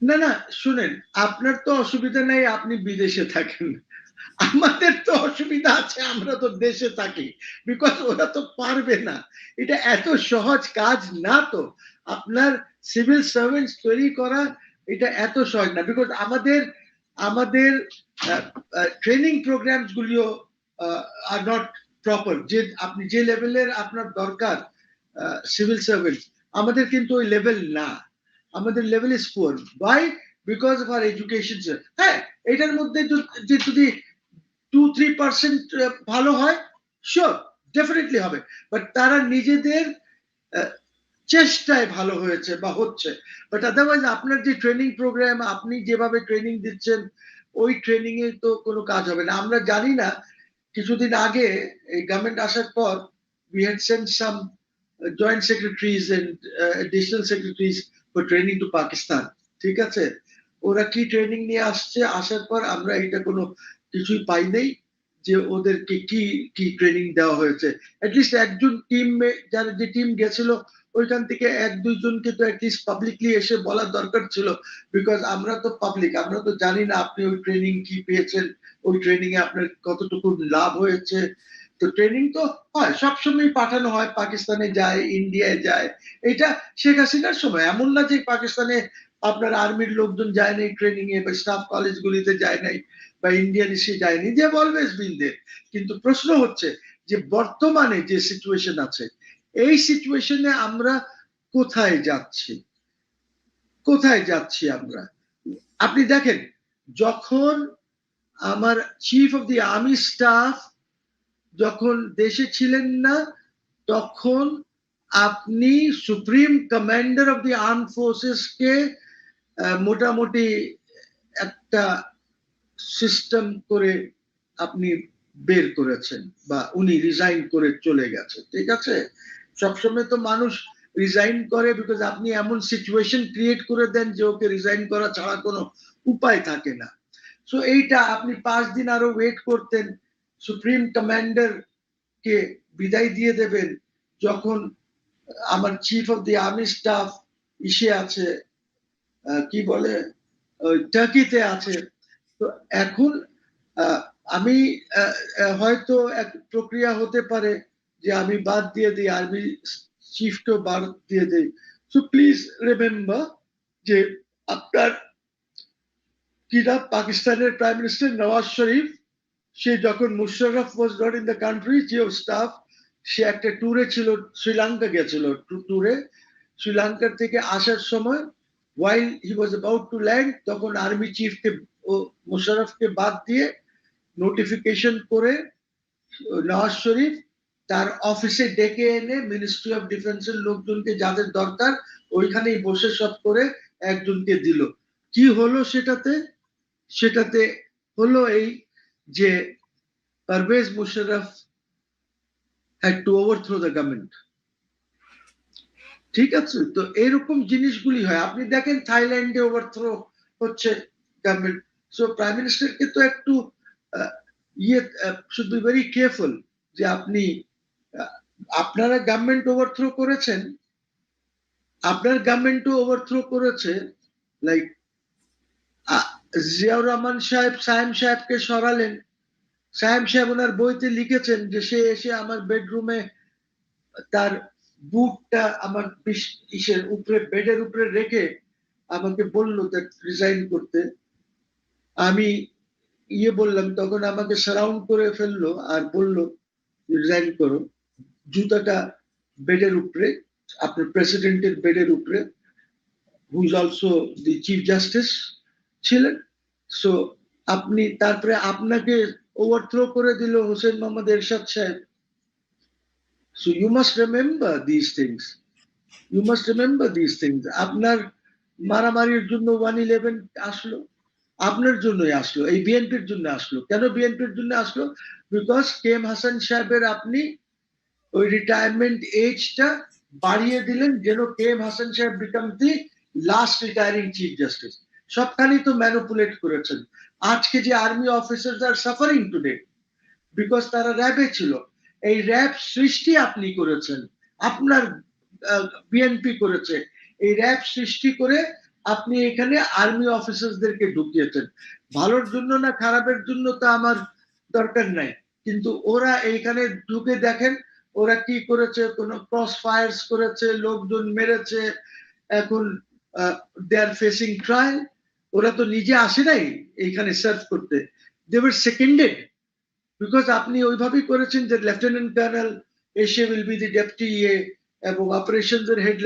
না না, শুনেন, আপনার তো অসুবিধা নেই, আপনি বিদেশে থাকেন, আমাদের তো অসুবিধা আছে, আমরা তো দেশে থাকি, বিকজ ওরা তো পারবে না। এটা এত সহজ কাজ না তো, আপনার সিভিল সার্ভেন্টস তৈরি করা এটা এত সহজ না, বিকজ আমাদের আমাদের ট্রেনিং প্রোগ্রামস গুলিও আর নট প্রপার। যে আপনি যে লেভেলের আপনার দরকার সিভিল সার্ভেন্ট, আমাদের কিন্তু ওই লেভেল না, আমাদের level is poor. Why? Because of our education. হ্যাঁ, এটার মধ্যে যদি 2-3% ভালো হয়, শিওর ডেফিনেটলি হবে, বাট তারা নিজেদের চেষ্টায় ভালো হয়েছে বা হচ্ছে। বাট আদারওয়াইজ আপনার যে ট্রেনিং প্রোগ্রাম, আপনি যেভাবে ট্রেনিং দিচ্ছেন, ওই ট্রেনিং এ তো কোনো কাজ হবে না। আমরা জানি না, কিছুদিন আগে এই গভর্নমেন্ট আসার পর we had sent some joint secretaries and additional secretaries for training to Pakistan, ঠিক আছে? ওরা কি ট্রেনিং নিয়ে আসছে, আসার পর আমরা এটা কোনো কিছুই পাই নাই যে ওদেরকে কি কি ট্রেনিং দেওয়া হয়েছে। অ্যাটলিস্ট একজন টিম, যারা যে টিম গেছিল ওইখান থেকে 1-2 জনকে তো অ্যাটলিস্ট পাবলিকলি এসে বলার দরকার ছিল, বিকজ আমরা তো পাবলিক, আমরা তো জানি না আপনি ওই ট্রেনিং কি পেয়েছেন, ওই ট্রেনিং এ আপনার কতটুকু লাভ হয়েছে। তো ট্রেনিং তো হয়, সবসময় পাঠানো হয়, পাকিস্তানে যায়, ইন্ডিয়ায় যায়। এটা শেখ হাসিনার সময় এমন না যে পাকিস্তানে আপনার আর্মির লোকজন যায় নাই ট্রেনিং এ, বা স্টাফ কলেজগুলিতে যায় নাই, বা ইন্ডিয়ান এসে যায়নি, যে অলওয়েজ বিন দেয়ার। কিন্তু প্রশ্ন হচ্ছে যে বর্তমানে যে সিচুয়েশন আছে, এই সিচুয়েশনে আমরা কোথায় যাচ্ছি, কোথায় যাচ্ছি আমরা? আপনি দেখেন, যখন আমার chief of the army staff যখন দেশে ছিলেন না, তখন আপনি supreme commander of the arm forces কে মোটামুটি একটা সিস্টেম করে আপনি বের করেছেন, বা উনি রিজাইন করে চলে গেছে, ঠিক আছে? সবসময় তো মানুষ রিজাইন করে বিকজ আপনি এমন সিচুয়েশন ক্রিয়েট করে দেন যে ওকে রিজাইন করা ছাড়া কোনো উপায় থাকে না। সো এইটা আপনি 5 দিন আরো ওয়েট করতেন, সুপ্রিম কমান্ডার কে বিদায় দিয়ে দেবেন, যখন আমার chief of the army staff ইসে আছে, কি বলে, টার্কিতে আছে। তো এখন আমি হয়তো এক প্রক্রিয়া হতে পারে যে আমি বাদ দিয়ে দিই, আর্মি চিফকেও বাদ দিয়ে দিই। সো প্লিজ রিমেম্বার যে আপনার কিনা পাকিস্তানের প্রাইম মিনিস্টার নওয়াজ শরীফ, সে যখন Musharraf was not in the country, chief of staff, সে একটা ট্যুরে ছিল, শ্রীলঙ্কা গেছিল ট্যুরে। শ্রীলঙ্কার থেকে আসার সময় while he was about to land, তখন আর্মি চিফকে ও মুশাররফকে বাদ দিয়ে নোটিফিকেশন করে নওয়াজ শরীফ তার অফিসে ডেকে এনে মিনিস্ট্রি অফ ডিফেন্সের লোকজনকে যাদের দরকার ওইখানেই বসে সব করে একজনকে দিল। কি হলো সেটাতে? সেটাতে হলো এই যে Parvez Musharraf had to overthrow the government, ঠিক আছে? তো এরকম জিনিসগুলি হয়। আপনি দেখেন থাইল্যান্ডে ওভারথ্রো হচ্ছে গভর্নমেন্ট। সো প্রাইম মিনিস্টারকে তো একটু ইয়ে শুড বি ভেরি কেয়ারফুল যে আপনি আপনারা গভর্নমেন্ট ওভারথ্রো করেছেন, আপনার গভর্নমেন্টও ওভারথ্রো করেছে। লাইক জিয়াউর রহমান সাহেব সায়েম সাহেবকে সরালেন, সায়েম সাহেব ওনার বইতে লিখেছেন যে সে এসে আমার বেডরুমে তার বুটটা আমার ইসের উপরে, বেডের উপরে রেখে আমাকে বললো রিজাইন করতে। আমি ইয়ে বললাম, তখন আমাকে সারাউন্ড করে ফেললো আর বললো রিজাইন করো। জুতাটা বেডের উপরে, আপনার প্রেসিডেন্টের বেডের উপরে, who is also the chief justice ছিলেন। সো আপনি, তারপরে আপনাকে ওভারথ্রো করে দিল হোসেন মোহাম্মদ এরশাদ সাহেব। So you must remember these things. You must remember these things. আপনার মারামারির জন্য 111 আসলো, আপনার জন্যই আসলো, এই বিএনপির জন্য আসলো। কেন বিএনপির জন্য আসলো? বিকজ কেএম হাসান সাহেবের আপনি ওই রিটায়ারমেন্ট এজটা বাড়িয়ে দিলেন, যেন কেএম হাসান সাহেব became the last retiring chief justice. সবখানি তো ম্যানিপুলেট করেছেন। আজকে যে army officers are suffering today because তারা র্যাবে ছিল, এই র্যাব সৃষ্টি আপনি করেছেন, আপনার বিএনপি করেছে। এই র্যাব সৃষ্টি করে আপনি এখানে আর্মি অফিসারদেরকে ঢুকিয়েছেন। ভালোর জন্য না খারাপের জন্য তা আমার দরকার নাই, কিন্তু ওরা এইখানে ঢুকে দেখেন ওরা কি করেছে, কোন ক্রস ফায়ার্স করেছে, লোকজন মেরেছে, এখন দে আর ফেসিং ট্রায়াল। ওরা তো নিজে আসে নাই এইখানে সার্ভ করতে, দে ওয়ার সেকেন্ডেড, বিকজ আপনি ওইভাবেই করেছেন যে লেফটেন্যান্ট কর্নেল এসে উইল বি দি ডেপুটি এবং অপারেশনস এর হেড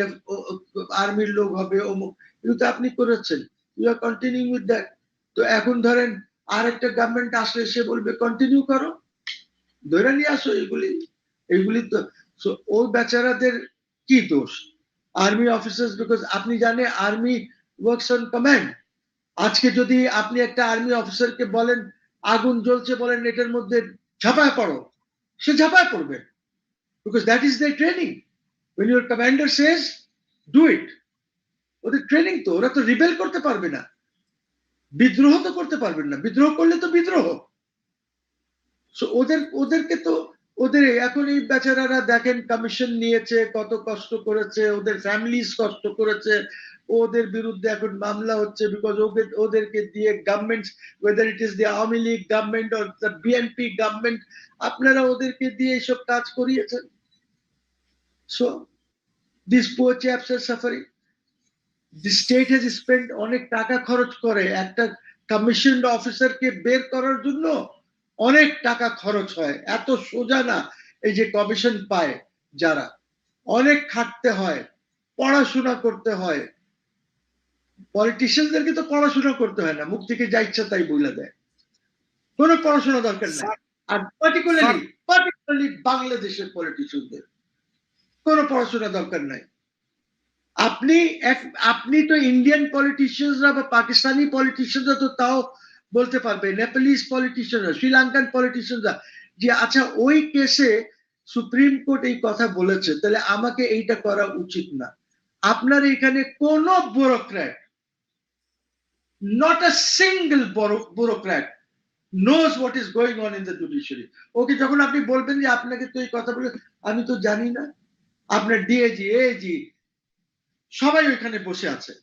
আর্মির লোক হবে অমুক, কিন্তু তো আপনি করেছেন, you are continue with that. তো এখন ধরেন আরেকটা গভর্নমেন্ট আসলে সে বলবে কন্টিনিউ করো, ধরে নিয়ে আসো এইগুলি তো। সো ওই বেচারাদের কি দোষ, আর্মি অফিসার্স, বিকজ আপনি জানেন আর্মি ওয়ার্কস অন কমান্ড। আজকে যদি আপনি একটা আর্মি অফিসারকে বলেন আগুন জ্বলছে, বলেন এটার মধ্যে ঝাঁপায় পড়ো, সে ঝাঁপায় পড়বে, because that is their training. when your commander says do it, ওদের ট্রেনিং তো, ওরা তো রিবেল করতে পারবে না, বিদ্রোহ তো করতে পারবেন না, বিদ্রোহ করলে তো বিদ্রোহ। সো ওদেরকে তো ওদের এখন এই বেচারারা দেখেন কমিশন নিয়েছে, কত কষ্ট করেছে, ওদের ফ্যামিলিজ কষ্ট করেছে, ওদের বিরুদ্ধে এখন মামলা হচ্ছে, বিকজ ওদেরকে দিয়ে government, whether it is the Awami League government or the BNP government, আপনারা ওদেরকে দিয়ে এইসব কাজ করিয়েছেন। So this poor chaps are suffering. The state has spend অনেক টাকা খরচ করে একটা কমিশনড অফিসারকে বের করার জন্য, অনেক টাকা খরচ হয়, এত সোজা না। এই যে কমিশন পায় যারা, অনেক খাটতে হয়, পড়াশোনা করতে হয়। পলিটিশিয়ানদেরকে তো পড়াশোনা করতে হয় না, মুখ থেকে যা ইচ্ছা তাই বলে দেয়, কোনো পড়াশোনা দরকার নাই। আর পার্টিকুলারলি বাংলাদেশের পলিটিশিয়ানদের কোনো পড়াশোনা দরকার নাই। আপনি তো ইন্ডিয়ান পলিটিশিয়ানরা বা পাকিস্তানি পলিটিশিয়ানরা তো তাও বলতে পারবে, নেপালিজ পলিটিশিয়ানরা, শ্রীলঙ্কান পলিটিশিয়ানরা, যে আচ্ছা ওই কেসে সুপ্রিম কোর্ট এই কথা বলেছে, তাহলে আমাকে এইটা করা উচিত না। আপনার এখানে কোন bureaucrat, not a single bureaucrat knows what is going on in the judiciary. ওকে যখন আপনি বলবেন যে আপনাকে তো এই কথা বলে, আমি তো জানি না, আপনার ডিএজি এজি সবাই ওইখানে বসে আছে,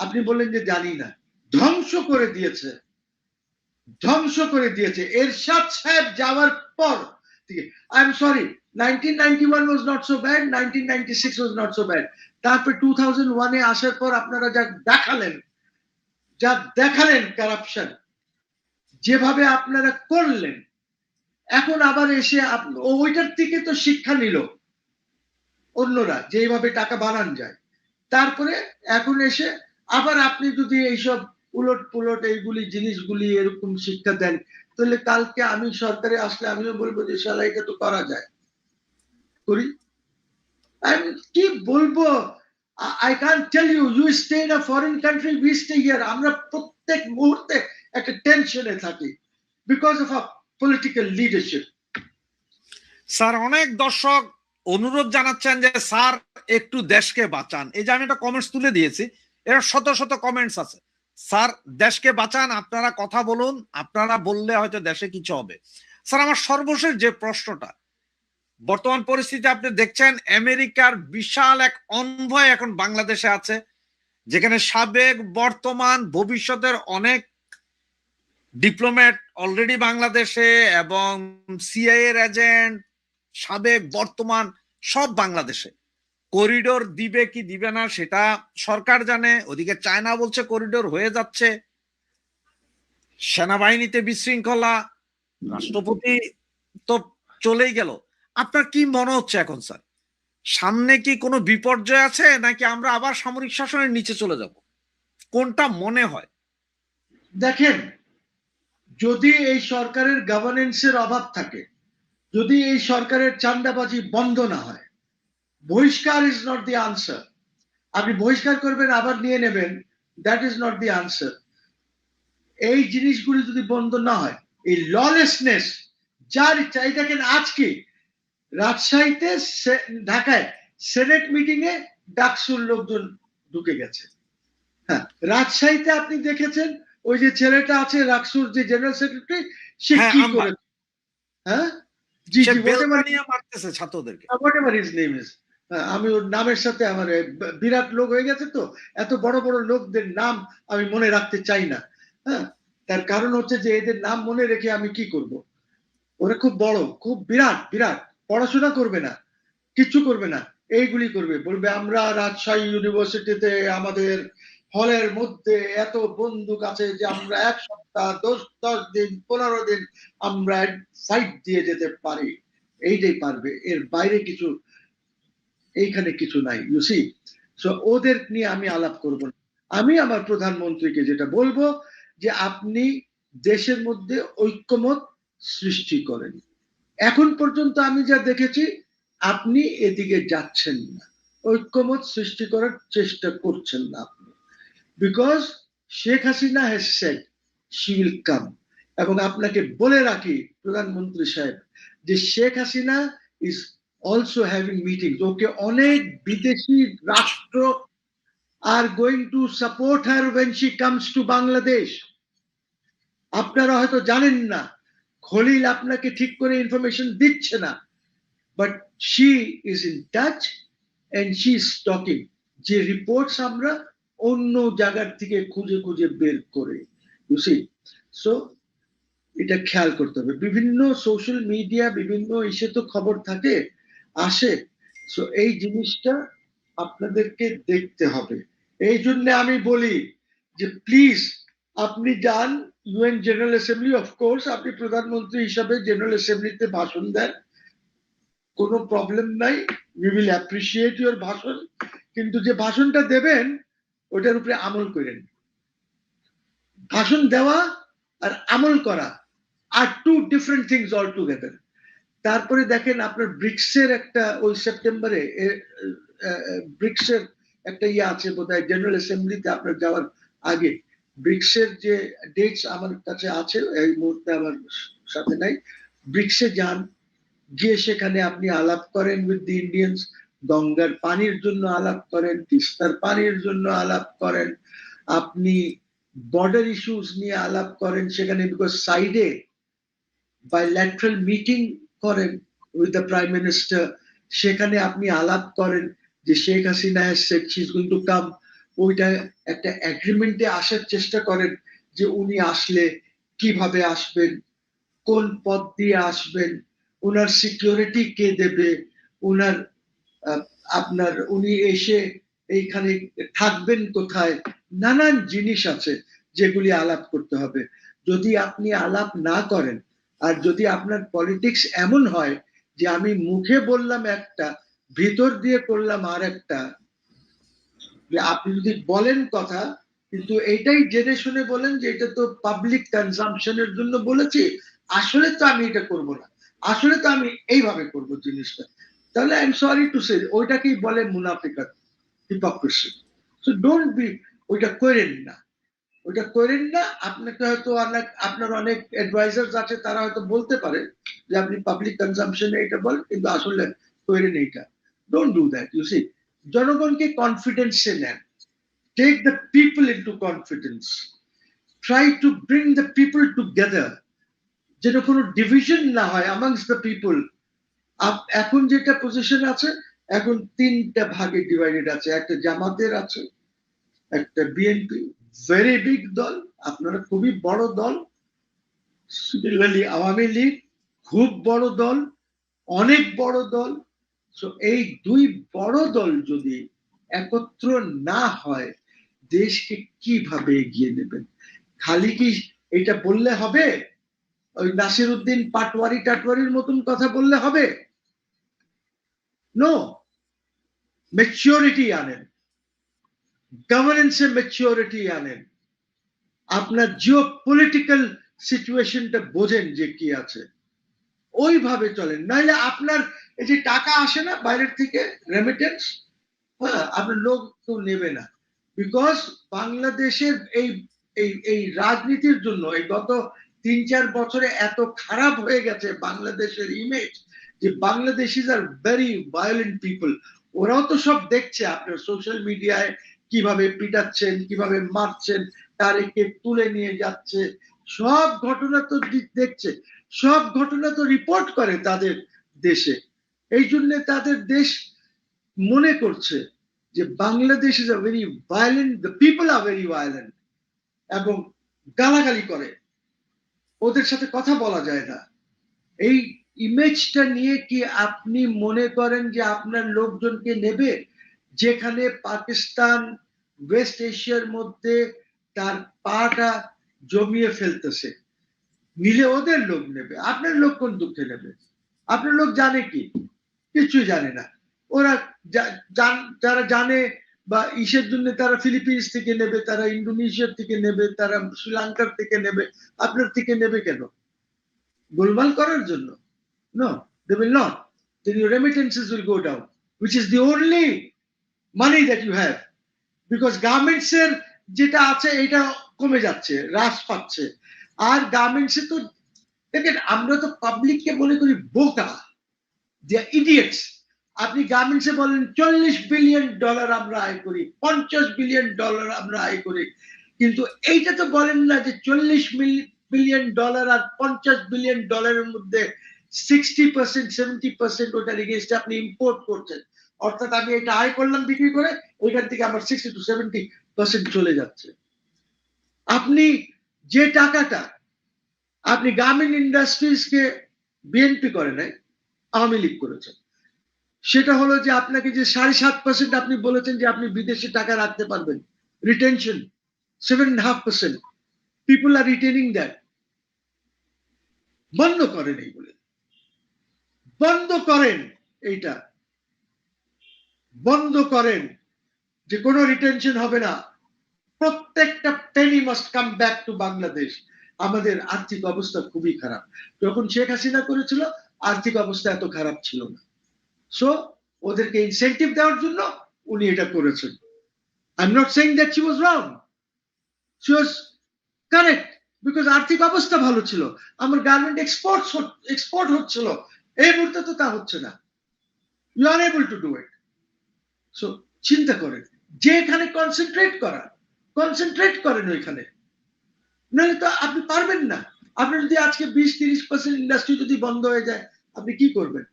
আপনি বললেন যে জানি না। ধ্বংস করে দিয়েছে, ধ্বংস করে দিয়েছে এরশাদ সাহেব যাওয়ার পর থেকে। I am sorry, 1991 was not so bad, 1996 was not so bad, তারপর 2001 এ আসার পর আপনারা যা দেখালেন কারাপশন, যেভাবে আপনারা করলেন, এখন আবার এসে ওইটার থেকে তো শিক্ষা নিল অন্যরা, যে এইভাবে টাকা বানান যায়। তারপরে এখন এসে আবার আপনি যদি এইসব উলট পুলট এইগুলি জিনিসগুলি এরকম শিক্ষা দেন, তাহলে কালকে আমি সরকারে আসলে আমিও বলবো যে শালা এটা তো করা যায়, করি। আমি কি বলবো, I can tell you, you stay in a foreign country, we stay here, আমরা প্রত্যেক মুহূর্তে একটা টেনশনে থাকি because of a political leadership. Sir, অনেক দর্শক অনুরোধ জানাচ্ছেন যে স্যার একটু দেশকে বাঁচান। এই যে আমি একটা কমেন্টস তুলে দিয়েছি, এর শত শত কমেন্টস আছে, স্যার দেশকে বাঁচান, আপনারা কথা বলুন, আপনারা বললে হয়তো দেশে কিছু হবে। স্যার, আমার সর্বশেষ যে প্রশ্নটা, বর্তমান পরিস্থিতি আপনি দেখছেন আমেরিকার বিশাল এক অনভয় এখন বাংলাদেশে আছে, যেখানে সাবেক বর্তমান ভবিষ্যতের অনেক ডিপ্লোম্যাট অলরেডি বাংলাদেশে, এবং সিআইএ এর এজেন্ট সাবেক বর্তমান সব বাংলাদেশে। করিডোর দিবে কি দিবে না সেটা সরকার জানে, ওদিকে চায়না বলছে করিডোর হয়ে যাচ্ছে, সেনাবাহিনীতে বিশৃঙ্খলা, রাষ্ট্রপতি তো চলেই গেল। আপনার কি মনে হচ্ছে এখন স্যার, সামনে কি কোনো বিপর্যয় আছে, নাকি আমরা আবার সামরিক শাসনের নিচে চলে যাব, কোনটা মনে হয়? দেখেন, যদি এই সরকারের গভর্নেন্সের অভাব থাকে, যদি এই সরকারের চাঁদাবাজি বন্ধ না হয়, বহিষ্কার ইজ নট দি আনসার। আপনি বহিষ্কার করবেন আবার নিয়ে নেবেন, that is not the answer. এই জিনিসগুলি যদি বন্ধ না হয়, এই ললেসনেস, যার ইচ্ছা, এই দেখেন আজকে রাজশাহীতে ঢাকায় সেনেট মিটিং এ ডাকসুর লোকজন ঢুকে গেছে। হ্যাঁ, রাজশাহীতে আপনি দেখেছেন ওই যে ছেলেটা আছে রাকসুর যে জেনারেল সেক্রেটারি, সে কি করে, হ্যাঁ জি জি, মারতেছে ছাত্রদেরকে, whatever his name is, আমি ওর নামের সাথে আমার বিরাট লোক হয়ে গেছে তো, এত বড় বড় লোকদের নাম আমি মনে রাখতে চাই না। হ্যাঁ, তার কারণ হচ্ছে যে এদের নাম মনে রেখে আমি কি করব? ওরা খুব বড়, খুব বিরাট বিরাট, পড়াশোনা করবে না, কিচ্ছু করবে না, এইগুলি করবে, বলবে আমরা রাজশাহী ইউনিভার্সিটিতে আমাদের হলের মধ্যে এত বন্দুক আছে যে আমরা 1 সপ্তাহ 10 দিন 15 দিন আমরা ফাইট দিয়ে যেতে পারি। এইটাই পারবে, এর বাইরে কিছু এইখানে কিছু নাই, ইউ সি। সো ওদের নিয়ে আমি আলাপ করব না। আমি আমার প্রধানমন্ত্রীকে যেটা বলবো যে আপনি দেশের মধ্যে ঐক্যমত সৃষ্টি করেন। এখন পর্যন্ত আমি যা দেখেছি আপনি এদিকে যাচ্ছেন না, ঐক্যমত সৃষ্টি করার চেষ্টা করছেন না আপনি, because Sheikh Hasina has said she will come. এবং আপনাকে বলে রাখি প্রধানমন্ত্রী সাহেব যে Sheikh Hasina is also having meeting, ওকে অনেক বিদেশি রাষ্ট্র are going to support her when she comes to Bangladesh. আপনারা হয়তো জানেন না, খলিল আপনাকে ঠিক করে ইনফরমেশন দিচ্ছে না, but she is in touch and she is talking. যে রিপোর্টস আমরা অন্য জায়গার থেকে খুঁজে খুঁজে বের করে, ইউ সি। সো এটা খেয়াল করতে হবে, বিভিন্ন সোশ্যাল মিডিয়া বিভিন্ন ইসে তো খবর থাকে, আসে। সো এই জিনিসটা আপনাদেরকে দেখতে হবে। এই জন্য আমি বলি যে প্লিজ আপনি যান ইউএন জেনারেল অ্যাসেম্বলি, অফকোর্স আপনি প্রধানমন্ত্রী হিসাবে জেনারেল অ্যাসেম্বলিতে ভাষণ দেন, কোনো প্রবলেম নাই, উই উইল অ্যাপ্রিসিয়েট ইউর ভাষণ, কিন্তু যে ভাষণটা দেবেন ওটার উপরে আমল করেন। ভাষণ দেওয়া আর আমল করা are two different things altogether. তারপরে দেখেন আপনার ব্রিক্সের একটা ওই সেপ্টেম্বরে ব্রিক্সের একটা ইয়ে আছে বোধহয় জেনারেল অ্যাসেম্বলিতে আপনার যাওয়ার আগে। ব্রিক্সের যে ডেটস আমার কাছে আছে, এই মুহূর্তে আমার সাথে নাই। ব্রিক্সে যান, গিয়ে সেখানে আপনি আলাপ করেন উইথ দি ইন্ডিয়ান্স, গঙ্গার পানির জন্য আলাপ করেন, তিস্তার পানির জন্য আলাপ করেন, আপনি বর্ডার ইস্যুস নিয়ে আলাপ করেন সেখানে, বিকজ সাইডে bilateral মিটিং করেন উইথ দ্য প্রাইম মিনিস্টার, সেখানে আপনি আলাপ করেন যে Sheikh Hasina said she is going to come, ওইটা একটা এগ্রিমেন্টে আসার চেষ্টা করেন যে উনি আসলে কিভাবে আসবেন, কোন পথ দিয়ে আসবেন, ওনার সিকিউরিটি কে দেবে, ওনার আপনার উনি এসে এইখানে থাকবেন কোথায়, নানান জিনিস আছে যেগুলি আলাপ করতে হবে। যদি আপনি আলাপ না করেন আর যদি আপনার পলিটিক্স এমন হয় যে আমি মুখে বললাম একটা, ভিতর দিয়ে করলাম আর একটা, আপনি যদি বলেন কথা কিন্তু এইটাই জেনে শুনে বলেন যে এটা তো পাবলিক কনজাম্পশনের জন্য বলেছি, আসলে তো আমি এটা করব না, আসলে তো আমি এইভাবে করব জিনিসটা, তাহলে I am sorry to say ওইটাকেই বলে মুনাফিকাত, হিপোক্রেসি। সো ডোন্ট বি, ওইটা করেন না, ওইটা করেন না। আপনাকে হয়তো অনেক, আপনার অনেক অ্যাডভাইজার্স আছে তারা হয়তো বলতে পারে যে আপনি পাবলিক কনজাম্পশনে এটা বলেন, কিন্তু আসলে করেন এইটা। Don't do that, you see. জনগণকে কনফিডেন্সে নেন, take the people into confidence, try to bring the people together, যেন কোনো ডিভিশন না হয় amongst the people। এখন যেটা পজিশন আছে, এখন 3টা ভাগে ডিভাইডেড আছে, একটা জামাতের আছে, একটা বিএনপি, ভেরি বিগ দল, আপনারা খুবই বড় দল, সিমিলারলি আওয়ামী লীগ খুব বড় দল, অনেক বড় দল। সো এই দুই বড় দল যদি একত্র না হয় দেশকে কিভাবে এগিয়ে নেবেন? খালি কি এটা বললে হবে? ওই নাসির উদ্দিন পাটওয়ারি টাটওয়ারির মতন কথা বললে হবে? নো, ম্যাচিউরিটি আনেন, গভর্নেন্সে ম্যাচিউরিটি আনেন, আপনার জিও পলিটিক্যাল সিচুয়েশনটা বোঝেন যে কি আছে, ওইভাবে চলেন। নাইলে আপনার এই যে টাকা আসে না বাইরের থেকে রেমিটেন্স, হ্যাঁ, আপনার লোক তো নেবে না, বিকজ বাংলাদেশের এই এই এই রাজনীতির জন্য এই গত 3-4 বছরে এত খারাপ হয়ে গেছে বাংলাদেশের ইমেজ, যে Bangladeshis are very violent people. ওরাও তো সব দেখছে আপনার সোশ্যাল মিডিয়ায় কিভাবে পিটাচ্ছেন, কিভাবে মারছেন, তারেককে তুলে নিয়ে যাচ্ছে, সব ঘটনা তো দেখছে, সব ঘটনা তো রিপোর্ট করে তাদের দেশে। এই জন্য তাদের দেশ মনে করছে যে Bangladesh is a very violent, the people are very violent, এবং গালাগালি করে, ওদের সাথে কথা বলা যায় না। এই ইমেজটা নিয়ে কি আপনি মনে করেন যে আপনার লোকজনকে নেবে, যেখানে পাকিস্তান ওয়েস্ট এশিয়ার মধ্যে তার পাটা জমিয়ে ফেলতেছে, নিলে ওদের লোক নেবে? আপনার লোক কোন দুঃখে নেবে? আপনার লোক জানে কি? কিছুই জানে না। ওরা যারা জানে বা ইসের জন্য তারা ফিলিপিন্স থেকে নেবে, তারা ইন্দোনেশিয়ার থেকে নেবে, তারা শ্রীলঙ্কার থেকে নেবে। আপনার থেকে নেবে কেন? গোলমাল করার জন্য? No, they will not. Then your remittances will go down, which is the only money that you have. Because garments এর যেটা আছে এটা কমে যাচ্ছে, হ্রাস পাচ্ছে। আর গার্মেন্টস এ তো দেখেন, আমরা তো পাবলিককে মনে করি বোকা, দে ইডিয়েটস। আপনি গার্মেন্টসে বলেন $40 বিলিয়ন আমরা আয় করি, $50 বিলিয়ন আমরা আয় করি, কিন্তু এইটা তো বলেন না যে $40 বিলিয়ন আর $50 বিলিয়ন মধ্যে 60% 70% ওটার এগেইনস্টে আপনি ইম্পোর্ট করছেন। অর্থাৎ আমি এটা আয় করলাম বিক্রি করে, ওইখান থেকে আমার 60 to 70% চলে যাচ্ছে। আপনি যে টাকাটা আপনি গার্মেন্ট ইন্ডাস্ট্রিজকে বিএনপি করে নাই, আওয়ামী লীগ করেছে, সেটা হলো যে আপনাকে যে 7.5% আপনি বলেছেন যে আপনি বিদেশে টাকা রাখতে পারবেন, retention 7.5%, people are retaining that. বন্ধ করেন এইগুলো, বন্ধ করেন, এইটা বন্ধ করেন যে কোনো রিটেনশন হবে না। প্রত্যেকটা penny must come back to Bangladesh. আমাদের আর্থিক অবস্থা খুবই খারাপ। যখন শেখ হাসিনা করেছিল আর্থিক অবস্থা এত খারাপ ছিল না। সো ওদেরকে ইনসেন্টিভ দেওয়ার জন্য উনি এটা করেছেন। I am not saying that she was wrong, she was correct, because আর্থিক অবস্থা ভালো ছিল, আমার গার্মেন্ট এক্সপোর্ট হচ্ছিল। এই মুহূর্তে তো তা হচ্ছে না। You are able to do it. So চিন্তা করেন, যেখানে কনসেন্ট্রেট করেন ওইখানে, নাহলে তো আপনি পারবেন না। আপনার যদি আজকে 20-30% ইন্ডাস্ট্রি যদি বন্ধ হয়ে যায়, আপনি কি করবেন?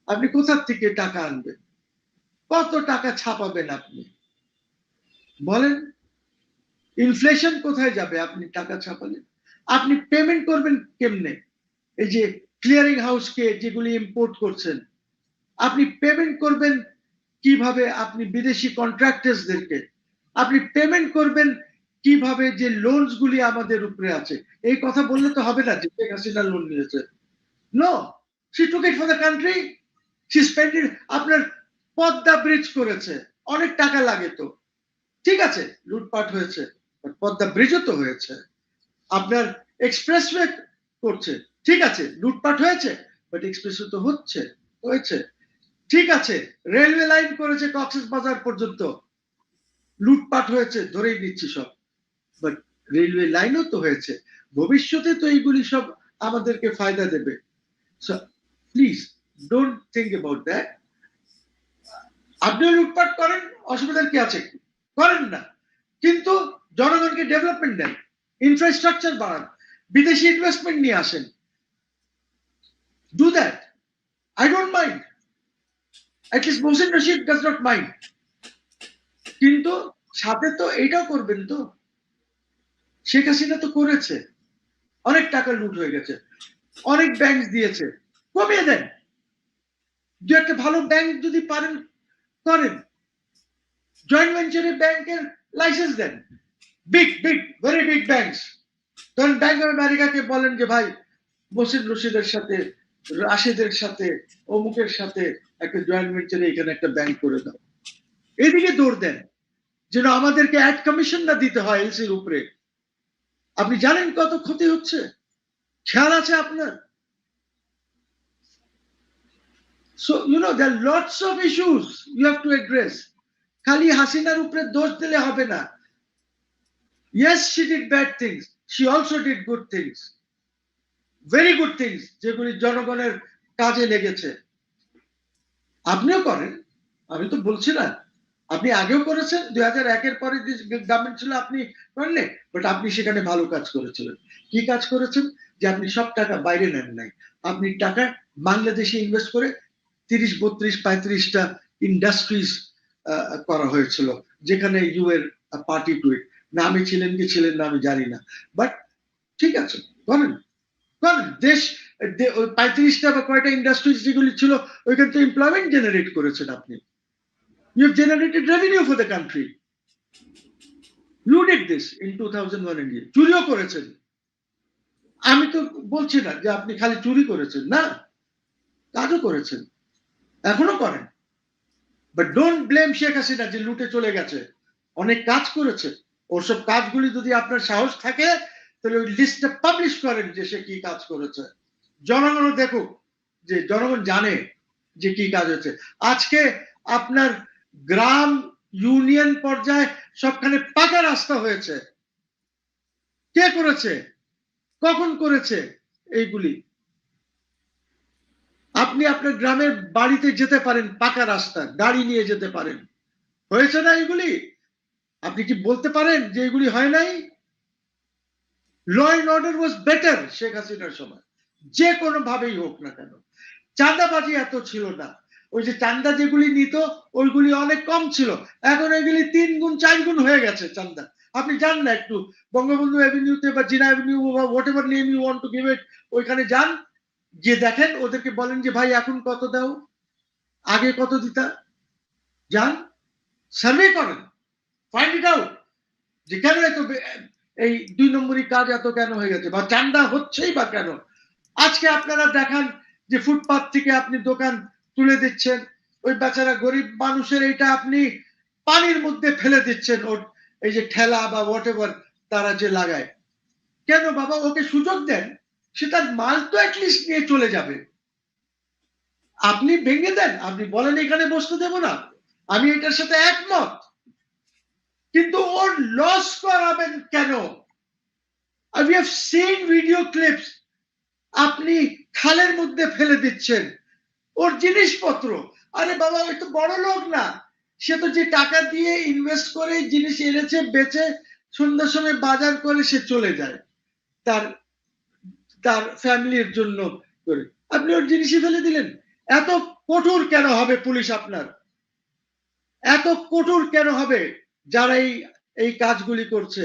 আপনি কোথা থেকে টাকা আনবেন? কত টাকা ছাপাবেন আপনি বলেন? ইনফ্লেশন কোথায় যাবে আপনি টাকা ছাপালে? আপনি পেমেন্ট করবেন কেমনে? এই যে ক্লিয়ারিং হাউসকে যেগুলি ইম্পোর্ট করছেন, আপনি পেমেন্ট করবেন কিভাবে? আপনি বিদেশি কন্ট্রাক্টরসদেরকে আপনি পেমেন্ট করবেন কিভাবে? যে লোনস গুলি আমাদের উপরে আছে, এই কথা বললে তো হবে না যে শেখ হাসিনা লোন নিয়েছে। No, she took it for the country, she spend it. আপনার পদ্মা ব্রিজ করেছে, অনেক টাকা লাগে তো, ঠিক আছে, লুটপাট হয়েছে, পদ্মা ব্রিজও তো হয়েছে। আপনার এক্সপ্রেসওয়ে করছে, ঠিক আছে, লুটপাট হয়েছে, বাট এক্সপ্রেসওয়ে তো হয়েছে, ঠিক আছে। রেলওয়ে লাইন করেছে কক্সবাজার পর্যন্ত, লুটপাট হয়েছে, ধরেই নিচ্ছি সব, বাট রেলওয়ে লাইনও তো হয়েছে। ভবিষ্যতে তো এইগুলি সব আমাদেরকে ফায়দা দেবে। So please don't think about that. আপনিও লুটপাট করেন, অসুবিধার কি আছে? করেন না, কিন্তু জনগণকে ডেভেলপমেন্ট দেন, ইনফ্রাস্ট্রাকচার বাড়ান, বিদেশি ইনভেস্টমেন্ট নিয়ে আসেন। Do that, I don't mind, at least Mohsin Rashid does not mind. কিন্তু সাথে তো এটাও করবেন তো, শেখ হাসিনা তো করেছে, অনেক টাকা লুট হয়ে গেছে, অনেক ব্যাংক দিয়েছে, কমিয়ে দেন। দু একটা ভালো ব্যাংক যদি পারেন করেন, জয়েন্ট ভেঞ্চারে ব্যাংকের লাইসেন্স দেন, বিগ ভেরি বিগ ব্যাংকস। তখন ব্যাংক অফ আমেরিকাকে বলেন যে ভাই, মোহসিন রশিদের সাথে, রাশেদের সাথে, অমুকের সাথে একটা জয়েন্ট ভেঞ্চারে এখানে একটা ব্যাংক করে দাও। এদিকে দৌড় দেন, যেন আমাদেরকে অ্যাড কমিশন না দিতে হয় এলসির উপরে। আপনি জানেন কত ক্ষতি হচ্ছে? খেয়াল আছে আপনার? So there are lots of issues you have to address. খালি হাসিনার উপরে দোষ দিলে হবে না। Yes, she did bad things, she also did good things, very good things, যেগুলি জনগণের কাজে লেগেছে। আপনিও করেন, আমি তো বলছি না, আপনি আগেও করেছেন, 2001-এর পরে যে গভর্নমেন্ট ছিল আপনি করেননি, বাট আপনি সেখানে ভালো কাজ করেছিলেন। কি কাজ করেছেন? যে আপনি সব টাকা বাইরে নেন নাই, আপনি টাকা বাংলাদেশে ইনভেস্ট করে 30, 32, 35টা ইন্ডাস্ট্রিজ করা হয়েছিল, যেখানে ইউ এর পার্টি টু ইট। না আমি ছিলেন কি ছিলেন না আমি জানি না, বাট ঠিক আছে করেন করেন। দেশ 35টা বা কয়টা ইন্ডাস্ট্রিজ যেগুলি ছিল ওইখানে তো এমপ্লয়মেন্ট জেনারেট করেছেন আপনি। You have generated revenue for the country. You did this in 2001 এ, চুরিও করেছেন। আমি তো বলছি না যে আপনি খালি চুরি করেছেন, না, কাজও করেছেন, এখনো করেন। But don't blame Sheikh Hasina যে লুটে চলে গেছে, অনেক কাজ করেছে। ওসব কাজগুলি যদি আপনার সাহস থাকে তাহলে ওই লিস্টটা পাবলিশ করেন যে সে কি কাজ করেছে, জনগণও দেখুক, যে জনগণ জানে যে কি কাজ হচ্ছে। আজকে আপনার গ্রাম ইউনিয়ন পর্যায়ে সবখানে পাকা রাস্তা হয়েছে, কে করেছে, কখন করেছে এইগুলি? আপনি আপনার গ্রামের বাড়িতে যেতে পারেন, পাকা রাস্তা, গাড়ি নিয়ে যেতে পারেন, হয়েছে না এগুলি? আপনি কি বলতে পারেন যে এগুলি হয় নাই? Law and order was better Sheikh হাসিনার সময়, যে কোনো ভাবেই হোক না কেন। চাঁদাবাজি এত ছিল না, ওই যে চাঁদা যেগুলি নিত ওইগুলি অনেক কম ছিল, এখন এগুলি 3 গুণ 4 গুণ হয়ে গেছে চাঁদা। আপনি যান না একটু বঙ্গবন্ধু অ্যাভিনিউতে বা জিনা অ্যাভিনিউ বা whatever name you want to give it, ওইখানে যান, গিয়ে দেখেন, ওদেরকে বলেন যে ভাই এখন কত দাও, আগে কত দিতা, যান সার্ভে করেন, ফাইন্ড ইট আউট যে কেন এত এই 2 নম্বরই কাজ এত কেন হয়ে গেছে, বা চাঁদা হচ্ছেই বা কেন। আজকে আপনারা দেখান যে ফুটপাত থেকে আপনি দোকান তুলে দিচ্ছেন, ওই বেচারা গরিব মানুষের এটা আপনি পানির মধ্যে ফেলে দিচ্ছেন, ওর এই যে ঠেলা বা হোয়াট এভার তারা যে লাগায়। কেন বাবা, ওকে সুযোগ দেন, সে তার মাল তো অ্যাটলিস্ট নিয়ে চলে যাবে। আপনি ভেঙে দেন, আপনি বলেন এখানে বসতে দেব না, আমি এটার সাথে একমত, কিন্তু ওর লস করাবেন কেন? we have seen video clips, আপনি খালের মধ্যে ফেলে দিচ্ছেন ওর জিনিসপত্র। আরে বাবা, ওই তো বড় লোক না, সে তো যে টাকা দিয়ে ইনভেস্ট করে জিনিস এনেছে, বেচে সন্ধ্যার সময় বাজার করে সে চলে যায় তার তার ফ্যামিলির জন্য করে, আপনি ওর জিনিসই ফেলে দিলেন। এত কঠোর কেন হবে পুলিশ আপনার? এত কঠোর কেন হবে যারা এই কাজগুলি করছে?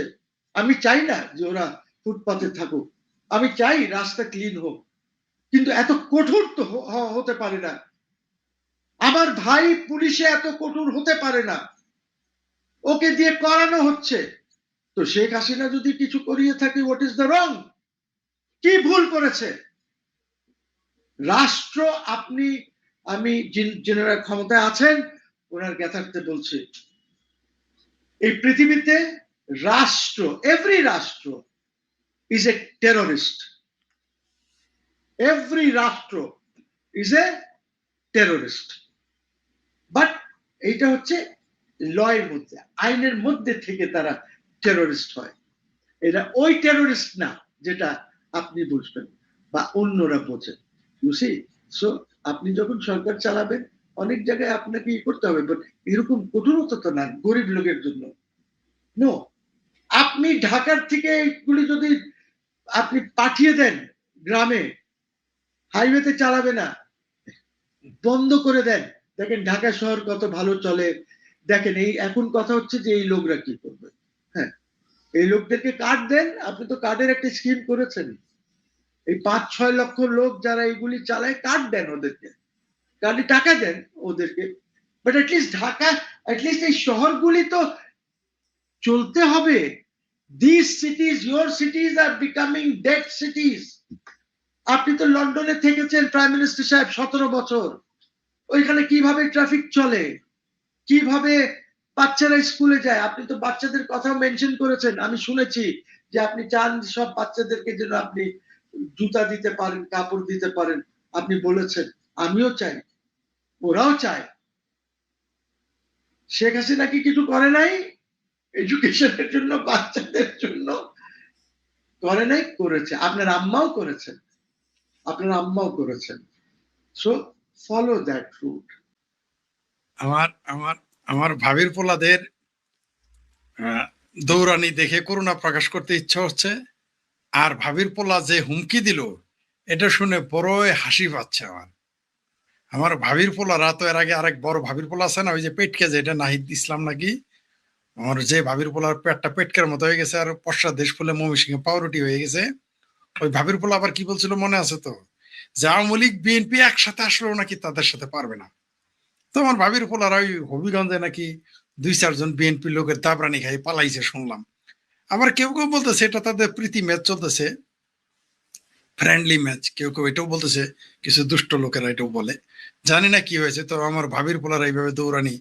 আমি চাই না যে ওরা ফুটপাতে থাকুক, আমি চাই রাস্তা ক্লিন হোক, কিন্তু এত কঠোর তো হতে পারে না। আমার ভাই পুলিশে এত কঠোর হতে পারে না, ওকে দিয়ে করানো হচ্ছে। তো শেখ হাসিনা যদি কিছু করিয়ে থাকে, হোয়াট ইজ দ্য রং? কি ভুল করেছে রাষ্ট্র? আপনি, আমি যারা ক্ষমতায় আছেন ওনার জ্ঞাতার্থে বলছি, এই পৃথিবীতে রাষ্ট্র, এভরি রাষ্ট্র ইজ এ টেররিস্ট, এভরি রাষ্ট্র ইজ এ টেররিস্ট। বাট এইটা হচ্ছে লয়ের মধ্যে, আইনের মধ্যে থেকে তারা টেররিস্ট হয়। এটা ওই টেররিস্ট না যেটা আপনি বুঝবেন বা অন্যরা বোঝেন। বুঝি? সো আপনি যখন সরকার চালাবেন অনেক জায়গায় আপনাকে করতে হবে, বাট এরকম কঠোরতা তো না গরিব লোকের জন্য। নো, আপনি ঢাকার থেকে এইগুলি যদি আপনি পাঠিয়ে দেন গ্রামে, হাইওয়েতে চালাবে না, বন্ধ করে দেন, দেখেন ঢাকা শহর কত ভালো চলে। দেখেন এই এখন কথা হচ্ছে যে এই লোকরা কি করবে। হ্যাঁ, এই লোকদেরকে কার্ড দেন, আপনি তো কার্ডের একটা স্কিম করেছেন, এই 5-6 লক্ষ লোক যারা এইগুলি চালায় কার্ড দেন ওদেরকে, কার্ডে টাকা দেন ওদেরকে। বাট অ্যাটলিস্ট ঢাকা, অ্যাটলিস্ট এই শহরগুলি তো চলতে হবে। These cities, your cities are becoming dead cities. আপনি তো লন্ডনে থেকেছেন প্রাইম মিনিস্টার সাহেব 17 বছর, ওইখানে কিভাবে ট্রাফিক চলে, কিভাবে বাচ্চারা স্কুলে যায়, আপনি তো বাচ্চাদের কথা মেনশন করেছেন, আমি শুনেছি যে আপনি চান সব বাচ্চাদেরকে যেন আপনি জুতা দিতে পারেন, কাপড় দিতে পারেন, আপনি বলেছেন, আমিও চাই, ওরাও চায়। শেখ হাসিনা কি কিছু করে নাই এডুকেশনের জন্য, বাচ্চাদের জন্য? করে নাই, করেছে। আপনার আম্মাও করেছেন, আপনার আম্মাও করেছেন। So follow that route. আমার আমার আমার ভাবির পোলাদের দৌড়ানি দেখে করুণা প্রকাশ করতে ইচ্ছা হচ্ছে, আর ভাবির পোলা যে হুমকি দিল এটা শুনে বড়ই হাসি পাচ্ছে আমার। আমার ভাবির পোলারা তো এর আগে আরেক বড় ভাবির পোলা আছে না, ওই যে পেটকে, যে এটা নাহিদ ইসলাম নাকি, আমার যে ভাবির পোলার পেটটা পেটকের মতো হয়ে গেছে আর পশ্চাৎ দেশ ফুলে ময়মনসিংহে পাউরুটি হয়ে গেছে, ওই ভাবির পোলা আবার কি বলছিল মনে আছে তো, যে আওয়ামী লীগ বিএনপি একসাথে আসলেও নাকি তাদের সাথে পারবে না। তো আমার ভাবির পোলারা ওই হবিগঞ্জে নাকি 2-4 জন বিএনপি লোকের দাবরানি খাই পালাইছে শুনলাম। আবার কেউ কেউ বলতেছে এটা তাদের প্রীতি ম্যাচ চলতেছে, ফ্রেন্ডলি ম্যাচ, কেউ কেউ এটাও বলতেছে, কিছু দুষ্ট লোকেরা এটাও বলে, জানি না কি হয়েছে। তো আমার ভাবির পোলারা এইভাবে দৌড়ানি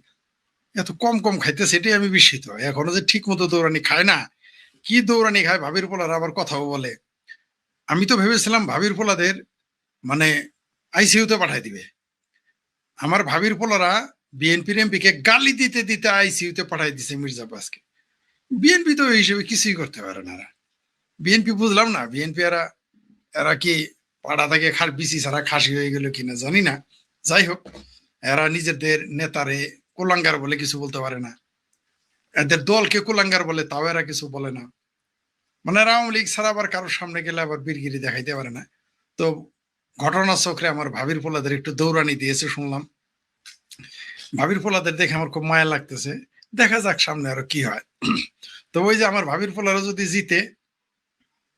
এত কম কম খাইতেছে, এটাই আমি বিস্মিত। এখনো যে ঠিক মতো দৌড়ানি খায় না, কি দৌড়ানি খায় ভাবির পোলারা, আবার কথাও বলে। আমি তো ভেবেছিলাম ভাবির পোলাদের মানে আইসিইউতে পাঠাই দিবে। আমার ভাবির পোলারা বিএনপির এমপিকে গালি দিতে দিতে আইসিইউতে পাঠাই দিছে মির্জা আব্বাসকে। বিএনপি তো এই হিসেবে কিছুই করতে পারে না। বিএনপি বুঝলাম না, বিএনপি এরা এরা কি পাড়া থেকে বিসি ছাড়া খাসি হয়ে গেল কিনা জানি না। যাই হোক, এরা নিজেদের নেতারে কুলাঙ্গার বলে কিছু বলতে পারে না, এদের দলকে কুলাঙ্গার বলে তাও এরা কিছু বলে না। মানে আওয়ামী লীগ ছাড়া আবার কারোর সামনে গেলে আবার বীরগিরি দেখাইতে পারে না। তো ঘটনার চক্রে আমার ভাবির পোলাদের একটু দৌড়ানি দিয়েছে শুনলাম। ভাবির পোলাদের দেখে আমার খুব মায়া লাগতেছে, দেখা যাক সামনে আরো কি হয়। তো ওই যে আমার ভাবির পোলারা যদি জিতে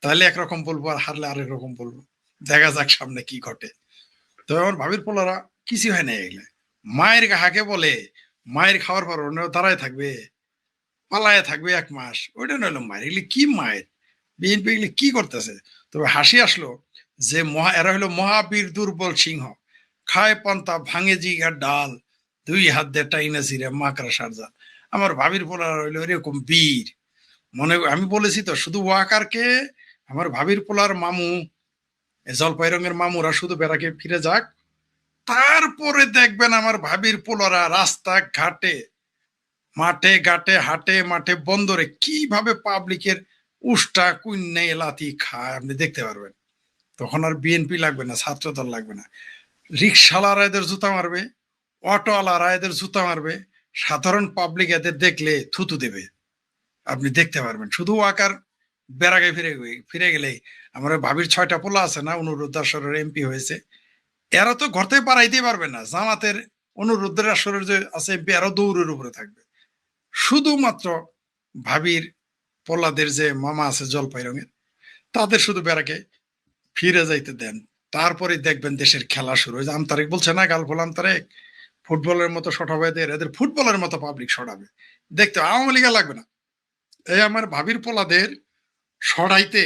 তাহলে একরকম বলবো, আর হারলে আরেক রকম বলবো, দেখা যাক সামনে কি ঘটে। তো আমার ভাবির পোলারা কিছু হয় না এগুলো, মায়ের হাকে বলে মায়ের খাওয়ার পর অন্য দাঁড়ায় থাকবে, পালায় থাকবে 1 মাস, ওইটা নইলো মায়ের। এগুলি কি মায়ের, বিএনপি এগুলি কি করতেছে। তবে হাসি আসলো যে এরা হলো মহাবীর দুর্বল সিংহ, খায় পান্তা ভাঙে জিগার ডাল, 2 হাত দিয়ে টাইনা ছিঁড়ে মাকড়া সারজাল। আমার ভাবির পোলারা হইলো এরকম বীর। মনে আমি বলেছি তো, শুধু ওয়াকারকে আমার ভাবির পোলার মামু জলপাই রঙের মামুরা শুধু বেড়াকে ফিরে যাক, তারপরে দেখবেন আমার ভাবির পোলারা রাস্তা ঘাটে মাঠে ঘাটে হাটে মাঠে বন্দরে কিভাবে পাবলিকের উষ্টা কুইন্নে লাথি খায় আপনি দেখতে পারবেন। তখন আর বিএনপি লাগবে না, ছাত্রদল লাগবে না, রিক্সাওয়ালারা এদের জুতা মারবে, অটোওয়ালারা এদের জুতা মারবে, সাধারণ পাবলিক এদের দেখলে থুতু দেবে, আপনি দেখতে পারবেন। শুধু ওয়াকার বেড়াগে ফিরে গেলেই আমার ভাবির 6টা পোলা আছে না, অনুরোধ আসরের এমপি হয়েছে, এরা তো ঘর থেকে পারাইতে পারবে না। জামাতের অনুরোধের আসরের যে আছে এমপি, এরাও দৌড়ের উপরে থাকবে। শুধুমাত্র ভাবির পোলাদের যে মামা আছে জলপাই রঙের, তাদের শুধু বেড়াকে ফিরে যাইতে দেন, তারপরে দেখবেন দেশের খেলা শুরু হয়ে যায়। আমতারেক বলছে না, গালফোল আমতারেক ফুটবলের মতো শটাবে, এদের ফুটবলের মতো পাবলিক সরাবে, দেখতে আওয়ামী লীগ লাগবে না। এই আমার ভাবির পোলাদের সরাইতে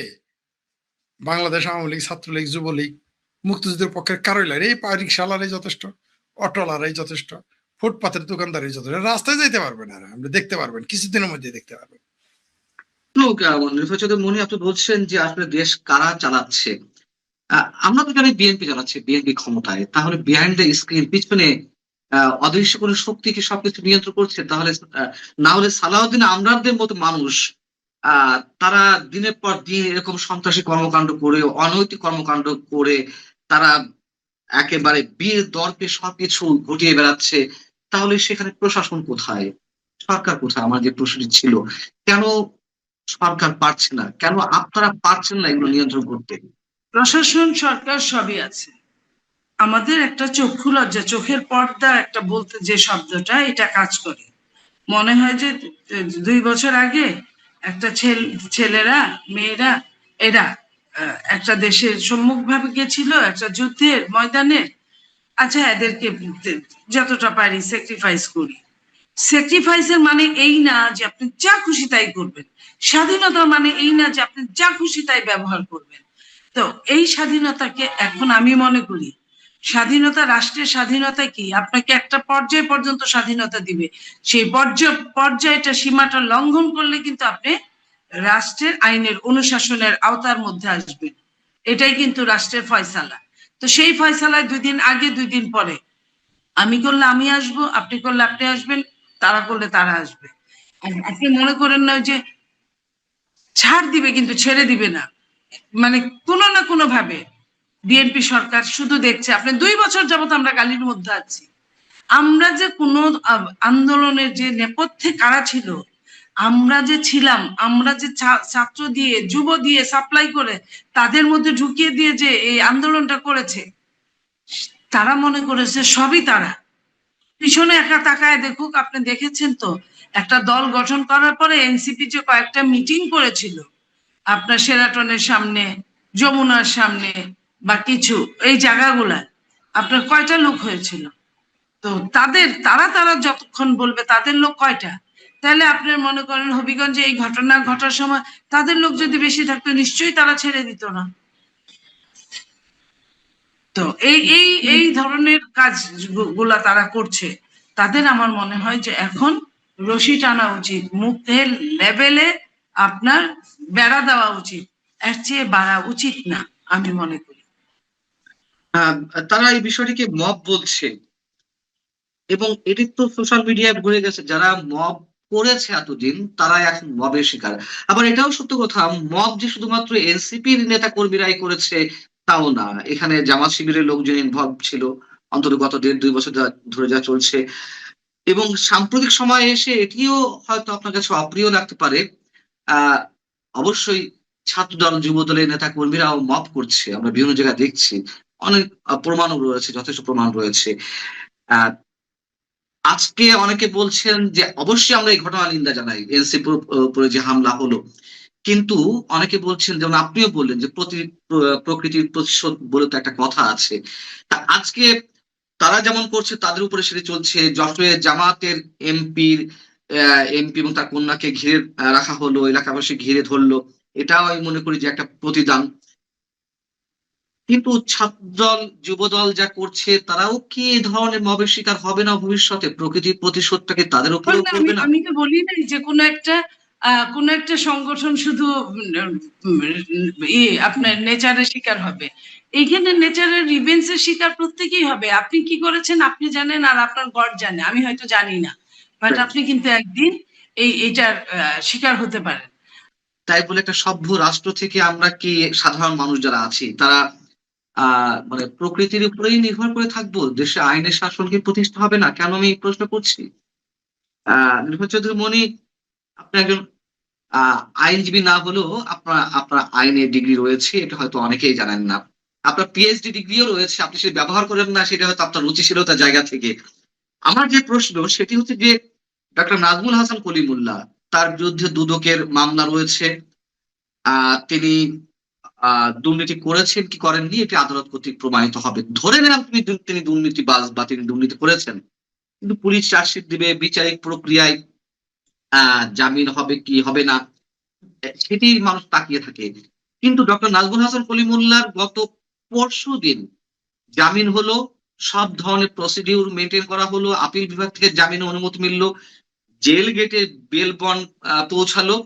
বাংলাদেশ আওয়ামী লীগ, ছাত্রলীগ, যুবলীগ, মুক্তিযুদ্ধের পক্ষের কারোই লাগে, এই রিক্সাওয়ালারাই যথেষ্ট, অটোওয়ালারাই যথেষ্ট, ফুটপাতের দোকানদারই যথেষ্ট, রাস্তায় যেতে পারবেন না, আপনি দেখতে পারবেন, কিছুদিনের মধ্যে দেখতে পারবেন। রিফাত চৌধুরী মনি, আপনি বলছেন যে আসলে দেশ কারা চালাচ্ছে। আমরা তো জানি বিএনপি চালাচ্ছে, বিএনপি ক্ষমতায়, তাহলে বিহাইন্ড দ্য স্ক্রিন পিছনে অদৃশ্য কোনো শক্তি কি সবকিছু নিয়ন্ত্রণ করছে? তাহলে না হলে সালাউদ্দিন আমরাদের মতো মানুষ তারা দিনের পর দিন এরকম সন্ত্রাসী কর্মকাণ্ড করে, অনৈতিক কর্মকাণ্ড করে তারা একেবারে বীর দর্পে সবকিছু ঘটিয়ে বেড়াচ্ছে, তাহলে সেখানে প্রশাসন কোথায়, সরকার কোথায়? আমার যে প্রশ্নটি ছিল, কেন সরকার পারছে না, কেন আপনারা পারছেন না এগুলো নিয়ন্ত্রণ করতে? প্রশাসন, সরকার সবই আছে। আমাদের একটা চক্ষু লজ্জা, চোখের পর্দা একটা বলতে যে শব্দটা, এটা কাজ করে। মনে হয় যে 2 বছর আগে একটা ছেলেরা মেয়েরা এরা একটা দেশের সম্মুখভাবে গেছিল একটা যুদ্ধের ময়দানে। আচ্ছা, এদেরকে যতটা পারি স্যাক্রিফাইস করি। স্যাক্রিফাইসের মানে এই না যে আপনি যা খুশি তাই করবেন। স্বাধীনতা মানে এই না যে আপনি যা খুশি তাই ব্যবহার করবেন। তো এই স্বাধীনতাকে এখন আমি মনে করি, স্বাধীনতা, রাষ্ট্রের স্বাধীনতা কি আপনাকে একটা পর্যায় পর্যন্ত স্বাধীনতা দিবে, সেই পর্যায়টা সীমাটা লঙ্ঘন করলে কিন্তু আপনি রাষ্ট্রের আইনের অনুশাসনের আওতার মধ্যে আসবেন। এটাই কিন্তু রাষ্ট্রের ফয়সালা। তো সেই ফয়সালায় 2 দিন আগে 2 দিন পরে, আমি করলে আমি আসবো, আপনি করলে আপনি আসবেন, তারা করলে তারা আসবে। আর আপনি মনে করেন না যে ছাড় দিবে কিন্তু ছেড়ে দিবে না, মানে কোনো না কোনো ভাবে বিএনপি সরকার শুধু দেখছে। আপনি 2 বছর যাবত আমরা গালির মধ্যে আছি, আমরা যে কোনো আন্দোলনের যে নেপথ্যে কারা ছিল, আমরা যে ছিলাম, আমরা যে ছাত্র দিয়ে যুব দিয়ে সাপ্লাই করে তাদের মধ্যে ঢুকিয়ে দিয়ে যে এই আন্দোলনটা করেছে, তারা মনে করেছে সবই তারা। পিছনে একা তাকায় দেখুক, আপনি দেখেছেন তো একটা দল গঠন করার পরে এনসিপি যে কয়েকটা মিটিং করেছিল আপনার শেরাটনের সামনে, যমুনার সামনে বা কিছু এই জায়গাগুলায়, আপনার কয়টা লোক হয়েছিল? তো তারা যতক্ষণ বলবে তাদের লোক কয়টা? তাহলে আপনার মনে করেন হবিগঞ্জে এই ঘটনা ঘটার সময় তাদের লোক যদি বেশি থাকতো নিশ্চয়ই তারা ছেড়ে দিত না। তো এই ধরনের কাজ গুলা তারা করছে, তাদের আমার মনে হয় যে এখন রশি টানা উচিত, মুখের লেভেলে আপনার বেড়া দেওয়া উচিত, এর চেয়ে বাড়া উচিত না আমি মনে করি। তারা এই বিষয়টিকে মব বলছে এবং এটি তো সোশ্যাল মিডিয়ায় ঘুরে গেছে। যারা মব করেছে এতদিন তারা এখন মবের শিকার। আবার এটাও সত্য কথা, মব যে শুধুমাত্র এনসিপির নেতা কর্মীরাই করেছে তাও না, এখানে জামাত শিবিরের লোকজন ইনভলভ ছিল অন্তত গত 1.5-2 বছর ধরে যা চলছে। এবং সাম্প্রতিক সময়ে এসে এটিও হয়তো আপনার কাছে অপ্রিয় লাগতে পারে, আহ অবশ্যই ছাত্রদল যুব দলের নেতা কর্মীরাও মব করছে, আমরা বিভিন্ন জায়গায় দেখছি, অনেক প্রমাণও রয়েছে, যথেষ্ট প্রমাণ রয়েছে। আহ আজকে অনেকে বলছেন যে অবশ্যই আমরা এই ঘটনা নিন্দা জানাই, এনসিপি উপরে যে হামলা হলো, কিন্তু অনেকে বলছেন, যেমন আপনিও বললেন যে প্রকৃতির প্রতিশোধ বলে তো একটা কথা আছে। তা আজকে তারা যেমন করছে তাদের উপরে সেটা চলছে। যশোরে জামাতের এমপি এবং তার কন্যাকে ঘিরে রাখা হলো, এলাকাবাসী ঘিরে ধরলো, এটাও আমি মনে করি যে একটা প্রতিদান। কিন্তু ছাত্রদল যুবদল যা করছে তারাও কি এই ধরনের মবের শিকার হবে না ভবিষ্যতে? প্রকৃতির প্রতিশোধটাকে তাদের উপরেও করবে না? আমি তো বলি নাই যে কোন একটা সংগঠন শুধু আপনার নেচারের শিকার হবে। এইখানে নেচারের রিভেন্সের শিকার প্রত্যেকেই হবে। আপনি কি করেছেন আপনি জানেন, আর আপনার গড জানে, আমি হয়তো জানি না, বাট আপনি কিন্তু একদিন এইটার শিকার হতে পারেন। তাই বলে একটা সভ্য রাষ্ট্র থেকে আমরা কি সাধারণ মানুষ যারা আছি তারা মানে প্রকৃতির উপরেই নির্ভর করে থাকবো? দেশে আইনের শাসন কি প্রতিষ্ঠা হবে না? কেন আমি এই প্রশ্ন করছি? নির্ভর চৌধুরী মনি, আপনি একজন আইনজীবী না হলেও আপনার আইনের ডিগ্রি রয়েছে, এটা হয়তো অনেকেই জানেন না। আপনার পিএইচডি ডিগ্রিও রয়েছে, আপনি সেটা ব্যবহার করেন না, সেটা হয়তো আপনার রুচিশীলতার জায়গা থেকে। আমার যে প্রশ্ন সেটি হচ্ছে যে ডক্টর নাজমুল হাসান কলিমুল্লাহ, তার বিরুদ্ধে দুদকের মামলা রয়েছে। তিনি দুর্নীতি করেছেন কি করেননি এটি আদালত কর্তৃক প্রমাণিত হবে। ধরে নিলাম তিনি দুর্নীতিবাজ বা তিনি দুর্নীতি করেছেন, কিন্তু পুলিশ চার্জশিট দিবে, বিচারিক প্রক্রিয়ায় জামিন হবে কি হবে না সেটি মানুষ তাকিয়ে থাকে। কিন্তু ডক্টর নাজমুল হাসান কলিমুল্লাহর গত পরশুদিন জামিন হলো, সব ধরনের প্রসিডিউর মেনটেন করা হলো, আপিল বিভাগ থেকে জামিনের অনুমতি মিলল, জেল গেটে বেল বন্ড পৌঁছালো,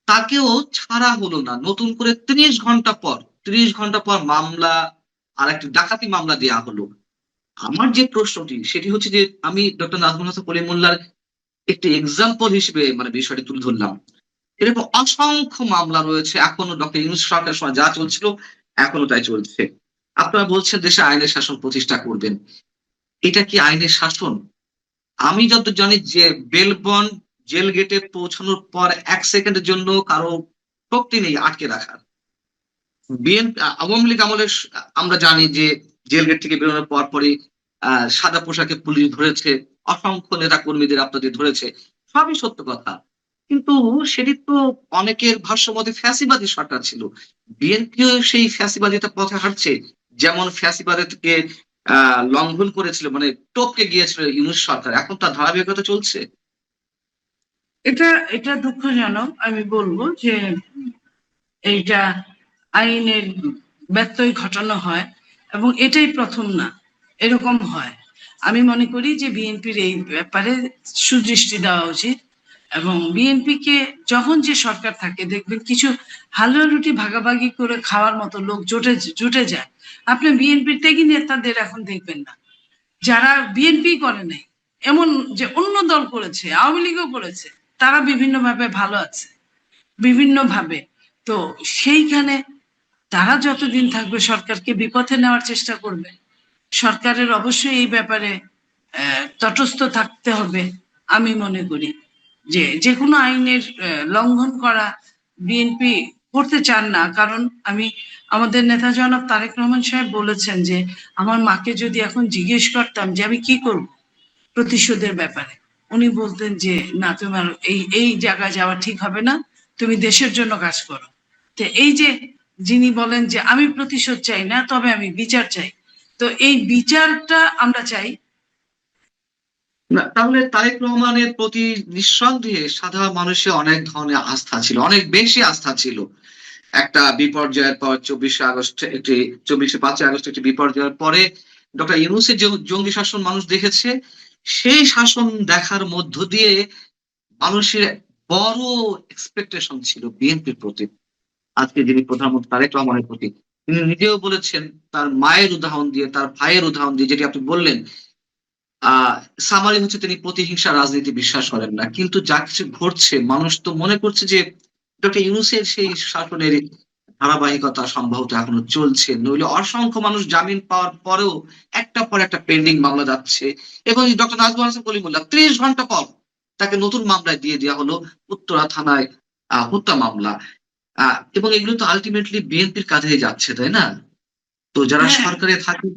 তাকেও ছাড়া হলো না। নতুন করে 30 ঘন্টা পর মামলা, আর একটি ডাকাতি মামলা দেয়া হলো। আমার যে প্রশ্নটি সেটি হচ্ছে যে আমি ডক্টর নাজমুল হাসান কলিমুল্লাহর একটি এক্সাম্পল হিসেবে মানে বিষয়টি তুলে ধরলাম। এরকম অসংখ্য মামলা রয়েছে এখনো, ডক্টর ইউনূস সরকারের সময় যা চলছিল এখনো তাই চলছে। আপনারা বলছেন দেশে আইনের শাসন প্রতিষ্ঠা করবেন, এটা কি আইনের শাসন? আমি যত জানি যে বেল বন্ড জেল গেটে পৌঁছানোর পর 1 সেকেন্ডের জন্য কারো শক্তি নেই আটকে রাখার। আওয়ামী লীগ আমলে আমরা জানি যে জেল গেট থেকে বেরোনোর পর পরই সাদা পোশাকে পুলিশ ধরেছে, অসংখ্য নেতা কর্মীদের আপনাদের ধরেছে, সবই সত্য কথা। কিন্তু সেটি তো অনেকের ভাষ্যমতে ফ্যাসিবাদী সরকার ছিল। বিএনপিও সেই ফ্যাসিবাদিতা পথে হাঁটছে, যেমন ফ্যাসিবাদকে লঙ্ঘন করেছিল, মানে টপকে গিয়েছিল ইউনূস সরকার, এখন তার ধারাবাহিকতা চলছে। এটা দুঃখজনক, আমি বলবো যে এইটা আইনের ব্যত্যয় ঘটানো হয়, এবং এটাই প্রথম না, এরকম হয়। আমি মনে করি যে বিএনপির এই ব্যাপারে সুদৃষ্টি দেওয়া উচিত, এবং বিএনপি কে যখন যে সরকার থাকে দেখবেন কিছু হালুয়া রুটি ভাগাভাগি করে খাওয়ার মতো লোক জুটে যায়। আপনি বিএনপির ত্যাগী নেতাদের এখন দেখবেন না, যারা বিএনপি করে নাই, এমন যে অন্য দল করেছে, আওয়ামী লীগও করেছে, তারা বিভিন্নভাবে ভালো আছে, বিভিন্নভাবে। তো সেইখানে তারা যতদিন থাকবে সরকারকে বিপথে নেওয়ার চেষ্টা করবে। সরকারের অবশ্যই এই ব্যাপারে তটস্থ থাকতে হবে। আমি মনে করি যে কোনো আইনের লঙ্ঘন করা বিএনপি করতে চান না, কারণ আমাদের নেতা জনাব তারেক রহমান সাহেব বলেছেন যে আমার মাকে যদি এখন জিজ্ঞেস করতাম যে আমি কি করব প্রতিশোধের ব্যাপারে, উনি বলতেন যে না, তোমার এই এই জায়গায় যাওয়া ঠিক হবে না, তুমি দেশের জন্য কাজ করো। তো এই যে যিনি বলেন যে আমি প্রতিশোধ চাই না, তবে আমি বিচার চাই, তো এই বিচারটা আমরা চাই। না, তাহলে তারেক রহমানের প্রতি নিঃসন্দেহে সাধারণ মানুষের অনেক ধরনের আস্থা ছিল, অনেক বেশি আস্থা ছিল। একটা বিপর্যয়ের পর 5ই আগস্ট একটি বিপর্যয়ের পরে ডক্টর ইউনূসের যে জঙ্গি শাসন মানুষ দেখেছে, সেই শাসন দেখার মধ্য দিয়ে মানুষের বড় এক্সপেকটেশন ছিল বিএনপির প্রতি, আজকে যিনি প্রধানমন্ত্রী তারেক রহমানের প্রতি। তিনি নিজেও বলেছেন তার মায়ের উদাহরণ দিয়ে, তার ভাইয়ের উদাহরণ দিয়ে, যেটি আপনি বললেন, সামারি হচ্ছে তিনি প্রতিহিংসা রাজনীতি বিশ্বাস করেন না। কিন্তু যা কিছু ঘটছে, মানুষ তো মনে করছে যে ডক্টর ইউনূসের সেই শাসনের ধারাবাহিকতা সম্ভবত এখনো চলছে, নইলে অসংখ্য মানুষ জামিন পাওয়ার পরেও একটার পর একটা পেন্ডিং মামলা যাচ্ছে। এবং ডক্টর নাজমুল হাসান কলিমুল্লাহ 30 ঘন্টা পর তাকে নতুন মামলায় দিয়ে দেওয়া হলো, উত্তরা থানায় হত্যা মামলা। এবং এগুলো তো আলটিমেটলি বিএনপির কাঁধেই যাচ্ছে, তাই না? তো যারা হ্যাঁ, সরকারে থাকে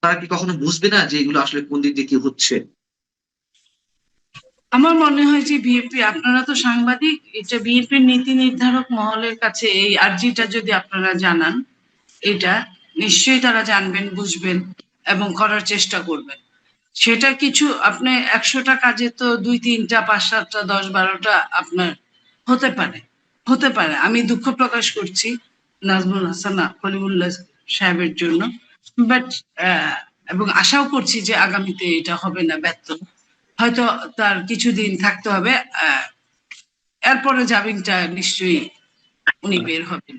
তারা কি কখনো বুঝবে না যে এগুলো আসলে কোন দিক দিয়ে কি হচ্ছে? আমার মনে হয় যে বিএনপি, আপনারা তো সাংবাদিক, এটা বিএনপির নীতি নির্ধারক মহলের কাছে এই আর্জিটা যদি আপনারা জানান, এটা নিশ্চয়ই তারা জানবেন, বুঝবেন এবং করার চেষ্টা করবেন। সেটা কিছু আপনি 100টা কাজে তো 2-3টা 5-7টা 10-12টা আপনার হতে পারে, হতে পারে। আমি দুঃখ প্রকাশ করছি নাজমুল হাসান কলিমুল্লাহ সাহেবের জন্য, বাট এবং আশাও করছি যে আগামীতে এটা হবে না, ব্যর্থ। হয়তো তার কিছুদিন থাকতে হবে, এরপরে জামিনটা নিশ্চয়ই উনি বের হবেন।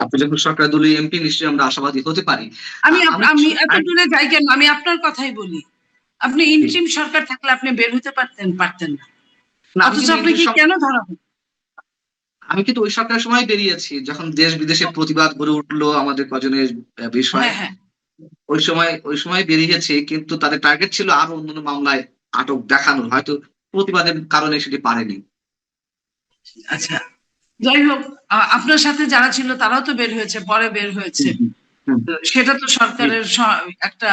আপনি যখন সরকার দলীয় এমপি, নিশ্চয়ই আমরা আশাবাদী হতে পারি। আমি আমি আমি এত দূরে যাই কেন, আমি আপনার কথাই বলি। আপনি ইন্ট্রিম সরকার থাকলে আপনি বের হতে পারতেন না, না, অথচ আপনাকে কেন ধরা হলো? আমি কিন্তু ওই সরকারের সময় বেরিয়েছি, যখন দেশ বিদেশে প্রতিবাদ গড়ে উঠলো আমাদের কজনের বিষয়। হ্যাঁ, হ্যাঁ, ওই সময় বেরিয়েছে, কিন্তু তাদের টার্গেট ছিল আরো অন্যান্য মামলায় আটক দেখানোর, হয়তো প্রতিবাদের কারণে সেটি পারেনি। আচ্ছা, যাই হোক, আপনার সাথে যারা ছিল তারাও তো বের হয়েছে, পরে বের হয়েছে। হুম, হুম। তো সেটা তো সরকারের একটা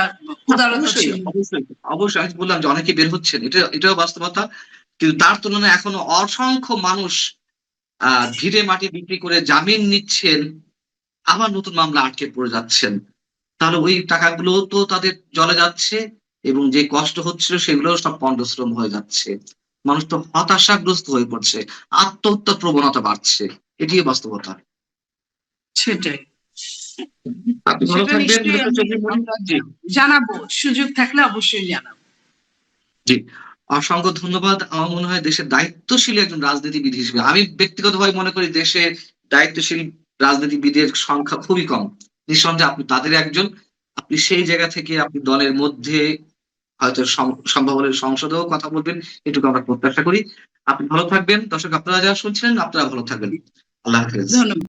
উদারতা অবশ্যই, ছিল। অবশ্যই, অবশ্যই। আমি বললাম যে অনেকে বের হচ্ছেন, এটাও বাস্তবতা। কিন্তু তার তুলনায় এখনো অসংখ্য মানুষ ভিড়ে মাটি বিক্রি করে জামিন নিচ্ছেন, আবার নতুন মামলা আটকে পড়ে যাচ্ছেন। তাহলে ওই টাকাগুলো তো তাদের জলে যাচ্ছে, এবং যে কষ্ট হচ্ছিল সেগুলো সব পণ্ডশ্রম হয়ে যাচ্ছে। মানুষ তো হতাশাগ্রস্ত হয়ে পড়ছে, আত্মহত্যা প্রবণতা বাড়ছে। এটিই বাস্তবতা। সেটাই, আপনি ভালো সেটা থাকবেন, নিশ্চয়ই ডক্টর চৌধুরী মনি। আমরা জি, জানাবো, সুযোগ থাকলে অবশ্যই জানাবো। জি। অসংখ্য ধন্যবাদ। আমার মনে হয় দেশের দায়িত্বশীল একজন রাজনীতিবিদ হিসেবে, আমি ব্যক্তিগতভাবে মনে করি দেশে দায়িত্বশীল রাজনীতিবিদের সংখ্যা খুবই কম। নিঃসন্দেহে আপনি তাদের একজন। আপনি সেই জায়গা থেকে আপনি দলের মধ্যে হয়তো সম্ভব হলে সংসদেও কথা বলবেন, এটুকু আমরা প্রত্যাশা করি। আপনি ভালো থাকবেন। দর্শক, আপনারা যারা শুনছিলেন আপনারা ভালো থাকবেন। আল্লাহ হাফেজ। ধন্যবাদ।